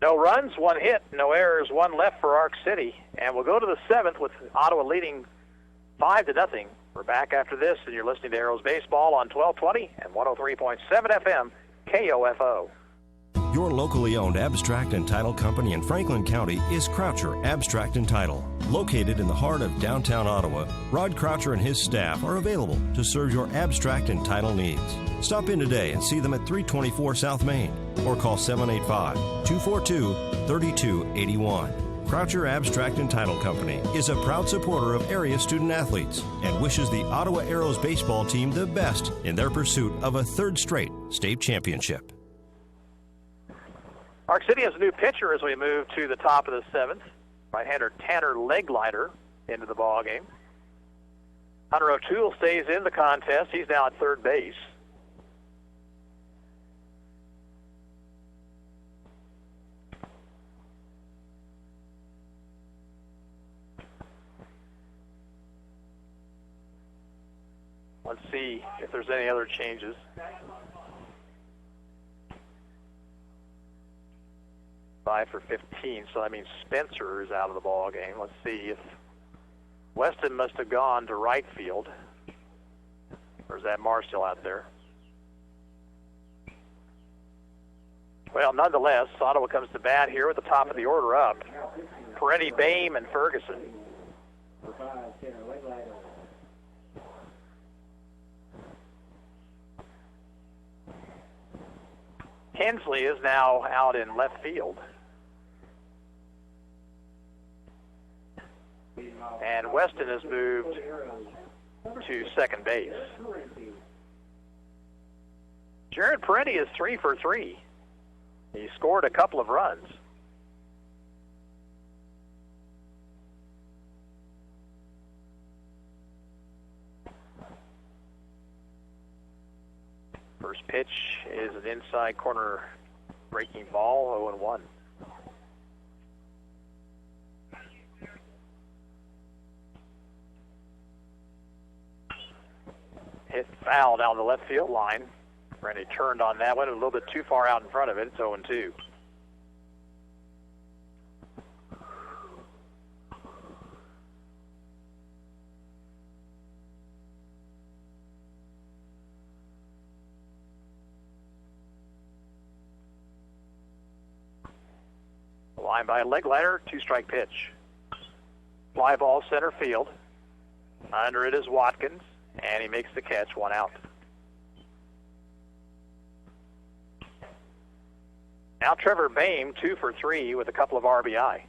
No runs, 1 hit, no errors, 1 left for Arc City. And we'll go to the 7th with Ottawa leading 5-0. We're back after this, and you're listening to Arrows Baseball on 1220 and 103.7 FM, KOFO. Your locally owned abstract and title company in Franklin County is Croucher Abstract and Title. Located in the heart of downtown Ottawa, Rod Croucher and his staff are available to serve your abstract and title needs. Stop in today and see them at 324 South Main or call 785-242-3281. Croucher Abstract and Title Company is a proud supporter of area student athletes and wishes the Ottawa Arrows baseball team the best in their pursuit of a 3rd straight state championship. Arc City has a new pitcher as we move to the top of the 7th. Right-hander Tanner Leglider into the ball game. Hunter O'Toole stays in the contest. He's now at third base. Let's see if there's any other changes. 5 for 15, so that means Spencer is out of the ball game. Let's see if Weston must have gone to right field. Or is that Marr still out there? Well, nonetheless, Ottawa comes to bat here with the top of the order up. Peretti, Bame, and Ferguson. Hensley is now out in left field. Weston has moved to second base. Jared Parenti is 3 for 3. He scored a couple of runs. First pitch is an inside corner breaking ball, 0-1. Hit foul down the left field line. Randy turned on that one, a little bit too far out in front of it. It's 0-2. Line by Leglider, 2-strike pitch. Fly ball center field. Under it is Watkins, and he makes the catch, 1 out. Now Trevor Boehm, 2 for 3 with a couple of RBI.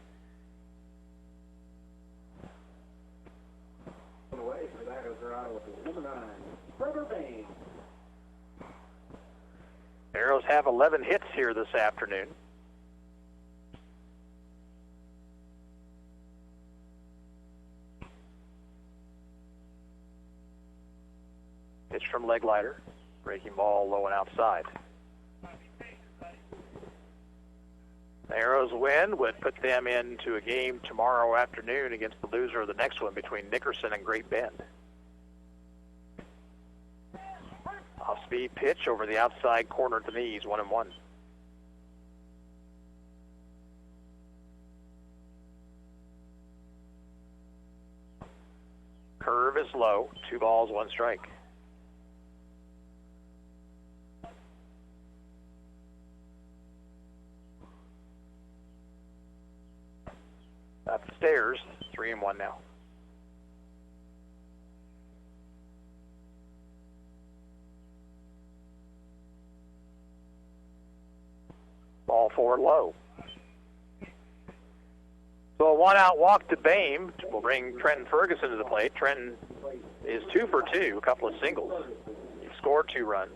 Arrows have 11 hits here this afternoon. Pitch from Leglider. Breaking ball low and outside. The Arrows win would put them into a game tomorrow afternoon against the loser of the next one between Nickerson and Great Bend. Off-speed pitch over the outside corner to the knees, 1-1. Curve is low, 2 balls, 1 strike. Upstairs, 3-1 now. Ball 4 low. So a 1-out walk to Boehm will bring Trenton Ferguson to the plate. Trenton is 2 for 2, a couple of singles. He scored 2 runs.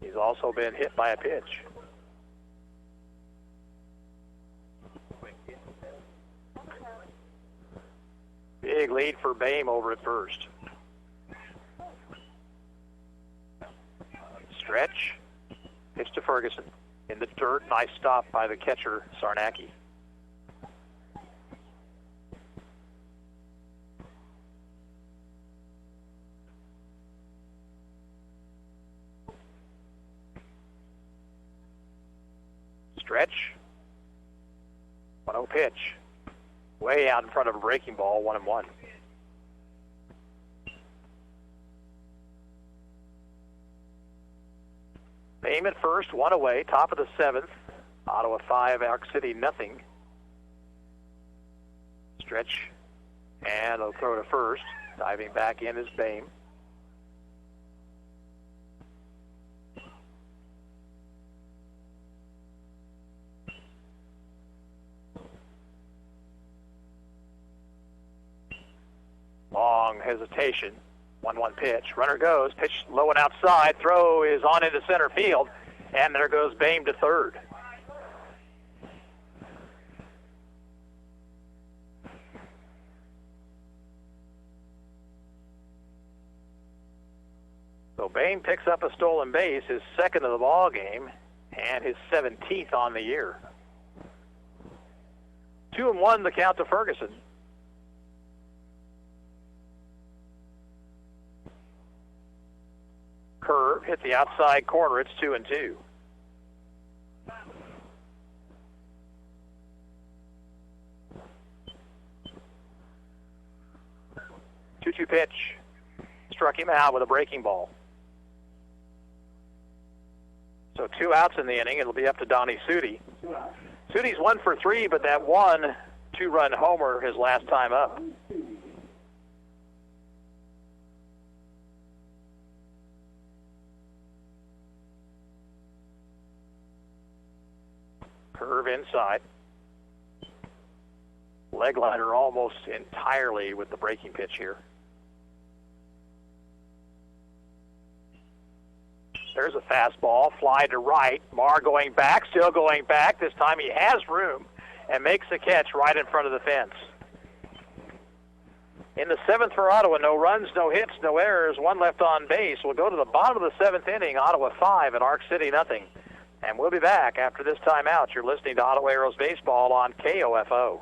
He's also been hit by a pitch. Big lead for Boehm over at first. Stretch. Pitch to Ferguson. In the dirt, nice stop by the catcher, Sarnacki. Stretch. 1-0 pitch. Way out in front of a breaking ball, 1-1. Boehm at first, 1 away, top of the 7th. Ottawa 5, Arc City nothing. Stretch, and they'll throw to first. Diving back in is Boehm. Long hesitation. 1-1 pitch. Runner goes. Pitch low and outside. Throw is on into center field. And there goes Boehm to third. So Boehm picks up a stolen base, his second of the ball game, and his 17th on the year. 2-1 the count to Ferguson. Curve, hit the outside corner. It's 2-2. Two-two pitch. Struck him out with a breaking ball. So 2 outs in the inning. It'll be up to Donnie Sudi. Sudi's 1 for 3, but that 1 2-run homer his last time up. Curve inside. Leg-liner almost entirely with the breaking pitch here. There's a fastball, fly to right. Marr going back, still going back. This time he has room and makes the catch right in front of the fence. In the seventh for Ottawa, no runs, no hits, no errors, one left on base. We'll go to the bottom of the seventh inning, Ottawa 5 and Arc City nothing. And we'll be back after this timeout. You're listening to Ottawa Aeros Baseball on KOFO.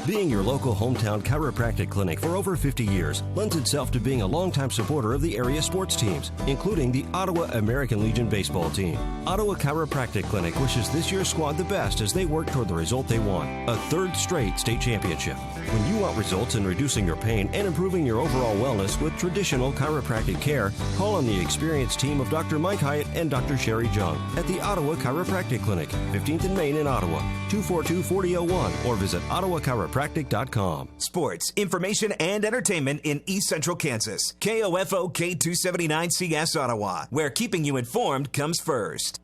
Being your local hometown chiropractic clinic for over 50 years lends itself to being a longtime supporter of the area sports teams, including the Ottawa American Legion baseball team. Ottawa Chiropractic Clinic wishes this year's squad the best as they work toward the result they want, a third straight state championship. When you want results in reducing your pain and improving your overall wellness with traditional chiropractic care, call on the experienced team of Dr. Mike Hyatt and Dr. Sherry Jung at the Ottawa Chiropractic Clinic, 15th and Main in Ottawa, 242-4001, or visit ottawachiropractic.com. Sports, information, and entertainment in East Central Kansas. KOFO K279CS Ottawa, where keeping you informed comes first.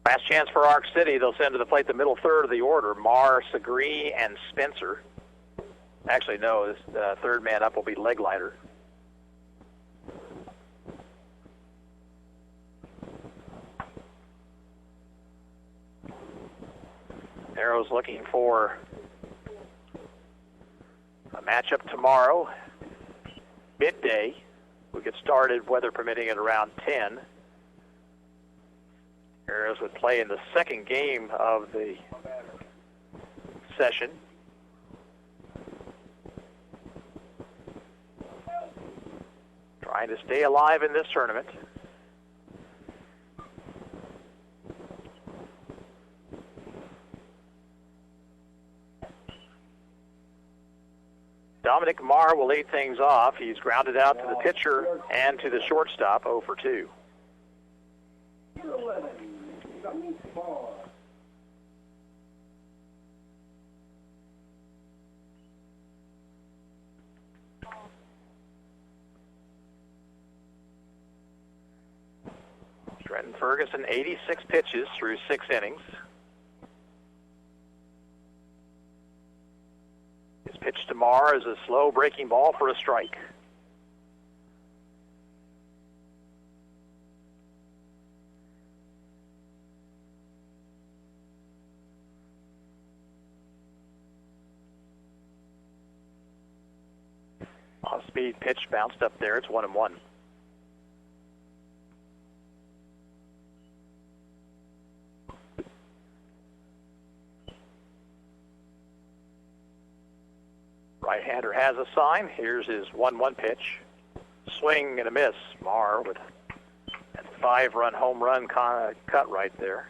Last chance for Arc City. They'll send to the plate the middle third of the order. Marr, Segree, and Spencer. Actually, no, this third man up will be Leg-liner. Arrows looking for a matchup tomorrow, midday. We'll get started, weather permitting, at around 10. Arrows would play in the second game of the session. Trying to stay alive in this tournament. Dominic Marr will lead things off. He's grounded out to the pitcher and to the shortstop, 0 for 2. Trenton Ferguson, 86 pitches through 6 innings. His pitch to Marr is a slow breaking ball for a strike. Off-speed pitch bounced up there. It's 1-1. Right-hander has a sign. Here's his 1-1 pitch. Swing and a miss. Marr with a 5-run home run cut right there.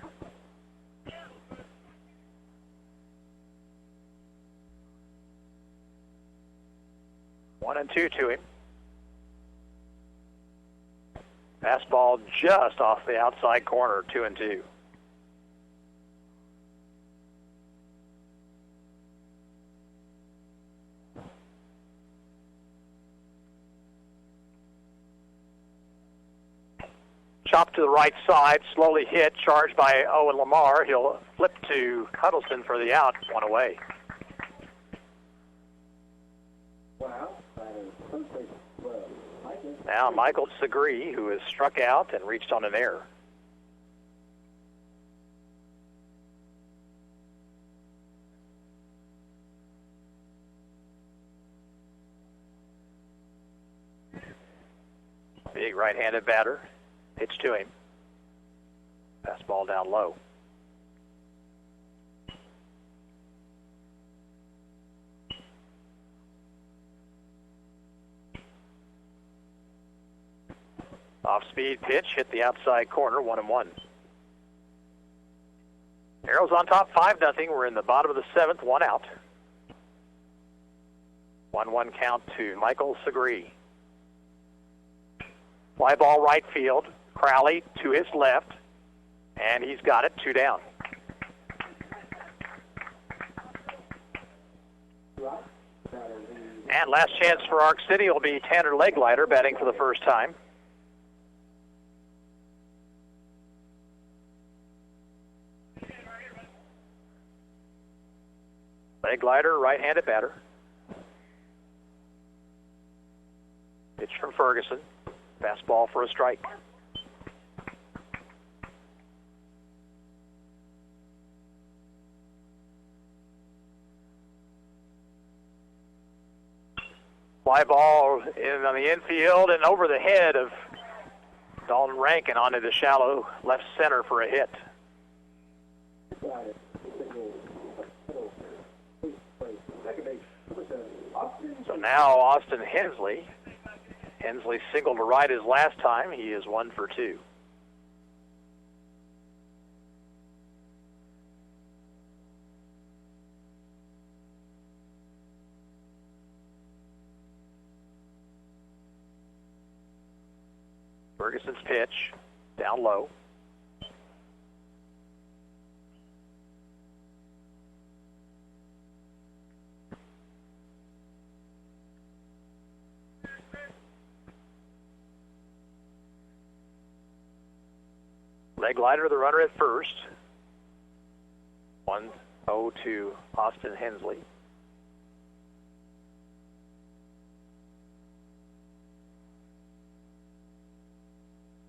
One and 2 to him. Fastball just off the outside corner, 2-2. Chop to the right side, slowly hit, charged by Owen Lamar. He'll flip to Cuddleston for the out, 1 away. Now Michael Segree, who has struck out and reached on an error. Big right-handed batter. Pitch to him. Fastball down low. Off-speed pitch, hit the outside corner, 1-1. Arrows on top, 5-0. We're in the bottom of the 7th, 1 out. 1-1 count to Michael Segree. Fly ball right field. Crowley to his left, and he's got it, 2 down. And last chance for Arc City will be Tanner Leg-liner batting for the first time. Leg glider, right-handed batter. Pitch from Ferguson. Fastball for a strike. Fly ball on the infield and over the head of Dalton Rankin onto the shallow left center for a hit. So now Austin Hensley. Hensley singled to right his last time. He is 1 for 2. Ferguson's pitch, down low. Leg glider, the runner at first. 1-0 to Austin Hensley.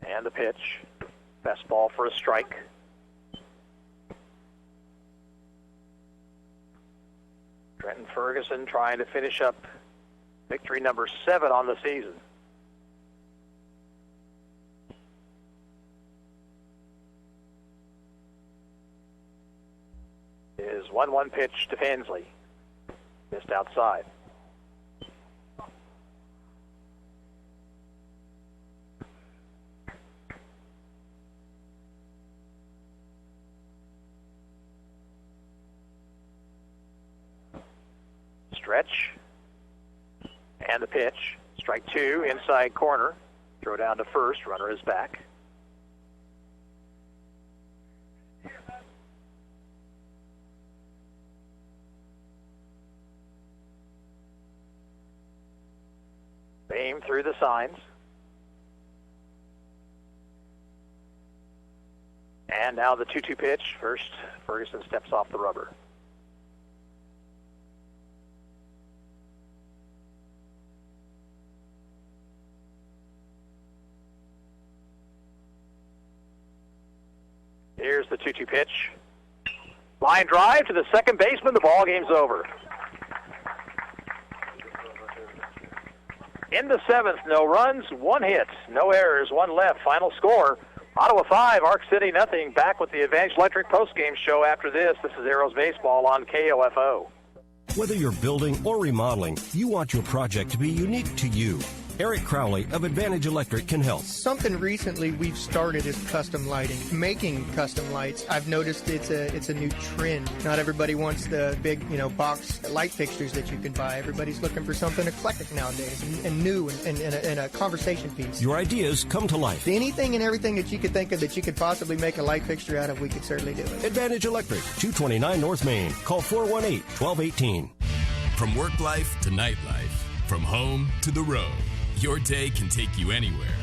And the pitch. Fastball for a strike. Trenton Ferguson trying to finish up victory number 7 on the season. Is 1-1 pitch to Hensley. Missed outside. Stretch. And the pitch. Strike 2, inside corner. Throw down to first. Runner is back. Aim through the signs. And now the 2-2 pitch. First, Ferguson steps off the rubber. Here's the 2-2 pitch. Line drive to the second baseman. The ball game's over. In the 7th, no runs, 1 hit, no errors, 1 left. Final score, Ottawa 5, Arc City nothing. Back with the Advantage Electric postgame show after this. This is Arrows Baseball on KOFO. Whether you're building or remodeling, you want your project to be unique to you. Eric Crowley of Advantage Electric can help. Something recently we've started is custom lighting, making custom lights. I've noticed it's a new trend. Not everybody wants the big, box light fixtures that you can buy. Everybody's looking for something eclectic nowadays and new and a conversation piece. Your ideas come to life. Anything and everything that you could think of that you could possibly make a light fixture out of, we could certainly do it. Advantage Electric, 229 North Main. Call 418-1218. From work life to nightlife, from home to the road, your day can take you anywhere.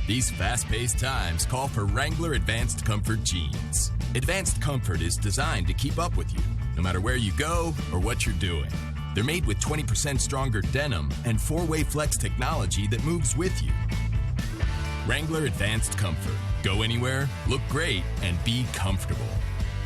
These fast-paced times call for Wrangler Advanced Comfort jeans. Advanced Comfort is designed to keep up with you, no matter where you go or what you're doing. They're made with 20% stronger denim and 4-way flex technology that moves with you. Wrangler Advanced Comfort. Go anywhere, look great, and be comfortable.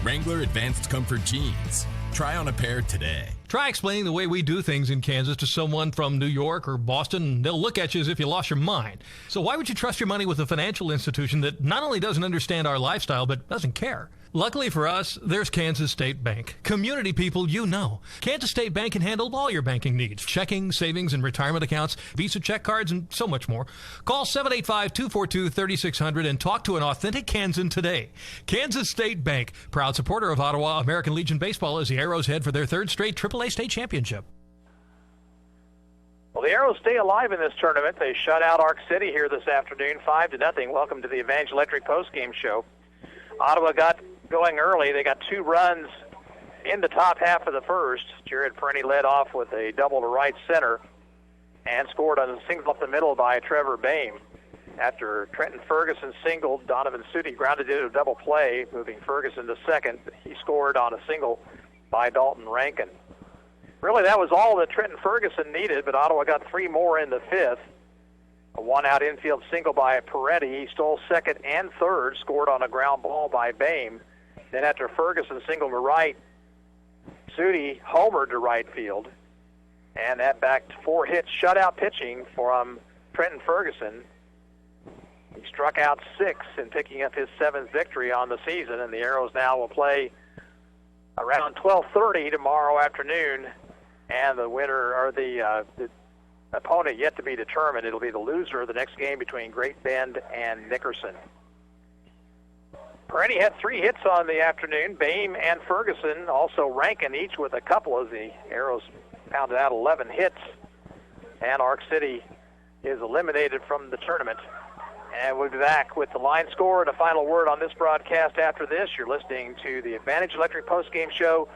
Wrangler Advanced Comfort jeans. Try on a pair today. Try explaining the way we do things in Kansas to someone from New York or Boston, and they'll look at you as if you lost your mind. So why would you trust your money with a financial institution that not only doesn't understand our lifestyle, but doesn't care? Luckily for us, there's Kansas State Bank. Community people you know. Kansas State Bank can handle all your banking needs. Checking, savings, and retirement accounts, Visa check cards, and so much more. Call 785-242-3600 and talk to an authentic Kansan today. Kansas State Bank, proud supporter of Ottawa American Legion Baseball as the Arrows head for their 3rd straight AAA state championship. Well, the Arrows stay alive in this tournament. They shut out Arc City here this afternoon, 5-0. Welcome to the Advantage Electric postgame show. Ottawa got going early. They got 2 runs in the top half of the first. Jared Perenni led off with a double to right center and scored on a single up the middle by Trevor Boehm. After Trenton Ferguson singled, Donovan Sudi grounded into a double play, moving Ferguson to second. He scored on a single by Dalton Rankin. Really, that was all that Trenton Ferguson needed, but Ottawa got 3 more in the 5th. A one-out infield single by Peretti. He stole second and third, scored on a ground ball by Boehm. Then after Ferguson singled to right, Sudi homered to right field. And that backed 4 hits, shutout pitching from Trenton Ferguson. He struck out 6 in picking up his 7th victory on the season, and the Arrows now will play around 12:30 tomorrow afternoon. And the winner, or the opponent yet to be determined. It'll be the loser of the next game between Great Bend and Nickerson. Peretti had 3 hits on the afternoon. Boehm and Ferguson also ranking each with a couple as the Arrows pounded out 11 hits. And Arc City is eliminated from the tournament. And we'll be back with the line score and a final word on this broadcast after this. You're listening to the Advantage Electric postgame show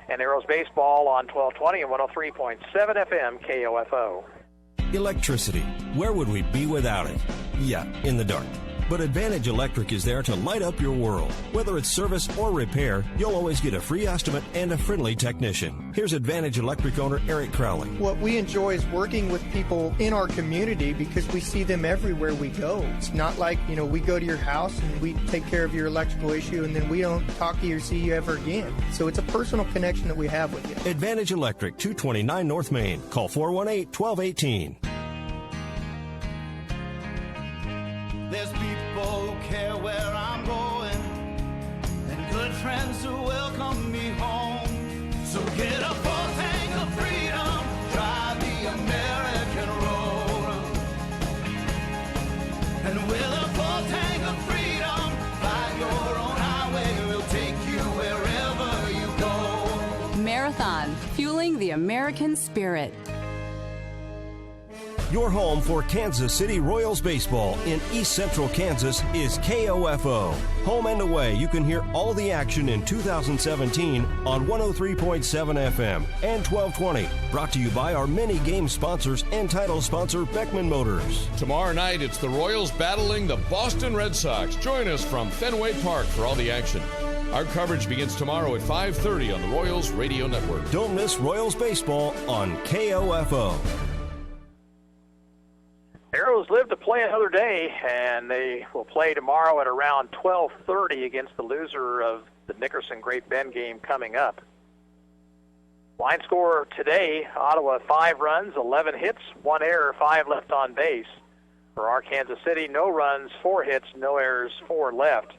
and Arrows baseball on 1220 and 103.7 FM KOFO. Electricity. Where would we be without it? Yeah, in the dark. But Advantage Electric is there to light up your world. Whether it's service or repair, you'll always get a free estimate and a friendly technician. Here's Advantage Electric owner Eric Crowley. What we enjoy is working with people in our community because we see them everywhere we go. It's not like, we go to your house and we take care of your electrical issue and then we don't talk to you or see you ever again. So it's a personal connection that we have with you. Advantage Electric, 229 North Main. Call 418-1218. There's people who care where I'm going, and good friends who welcome me home. So get a full tank of freedom, drive the American road. And with a full tank of freedom, find your own highway, we'll take you wherever you go. Marathon, fueling the American spirit. Your home for Kansas City Royals baseball in East Central Kansas is KOFO. Home and away, you can hear all the action in 2017 on 103.7 FM and 1220. Brought to you by our many game sponsors and title sponsor Beckman Motors. Tomorrow night, it's the Royals battling the Boston Red Sox. Join us from Fenway Park for all the action. Our coverage begins tomorrow at 5:30 on the Royals Radio Network. Don't miss Royals baseball on KOFO. Arrows live to play another day, and they will play tomorrow at around 12:30 against the loser of the Nickerson-Great Bend game coming up. Line score today, Ottawa 5 runs, 11 hits, 1 error, 5 left on base. For our Kansas City, no runs, 4 hits, no errors, 4 left.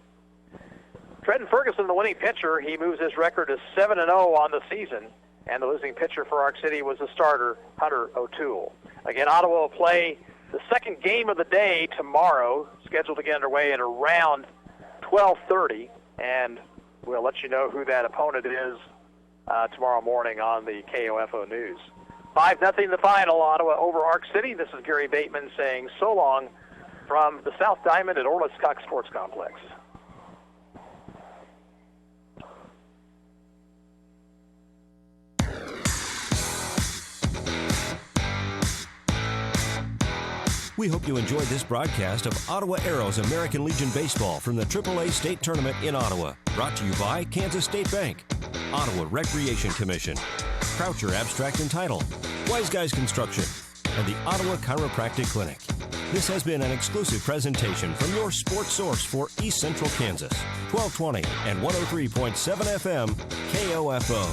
Trenton Ferguson, the winning pitcher, he moves his record to 7-0 on the season, and the losing pitcher for Arc City was the starter, Hunter O'Toole. Again, Ottawa will play the second game of the day tomorrow, scheduled to get underway at around 12:30, and we'll let you know who that opponent is tomorrow morning on the KOFO News. 5-0 the final, Ottawa over Arc City. This is Gary Bateman saying so long from the South Diamond at Orlis Cox Sports Complex. We hope you enjoyed this broadcast of Ottawa Arrows American Legion Baseball from the AAA State Tournament in Ottawa. Brought to you by Kansas State Bank, Ottawa Recreation Commission, Croucher Abstract and Title, Wise Guys Construction, and the Ottawa Chiropractic Clinic. This has been an exclusive presentation from your sports source for East Central Kansas, 1220 and 103.7 FM KOFO.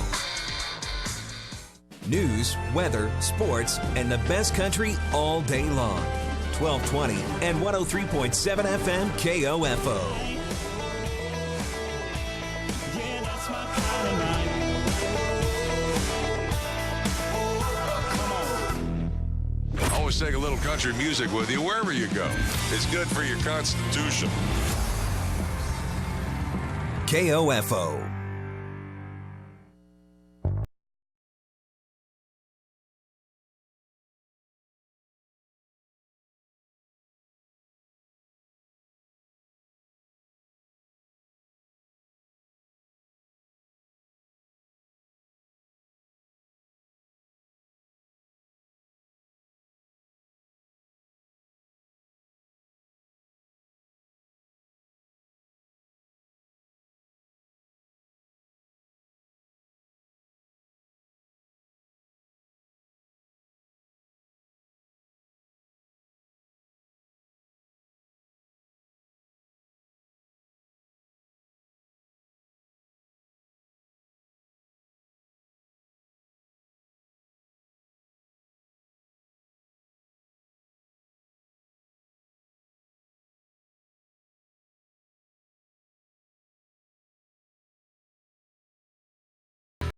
News, weather, sports, and the best country all day long. 1220 and 103.7 FM KOFO. Always take a little country music with you wherever you go. It's good for your constitution. KOFO.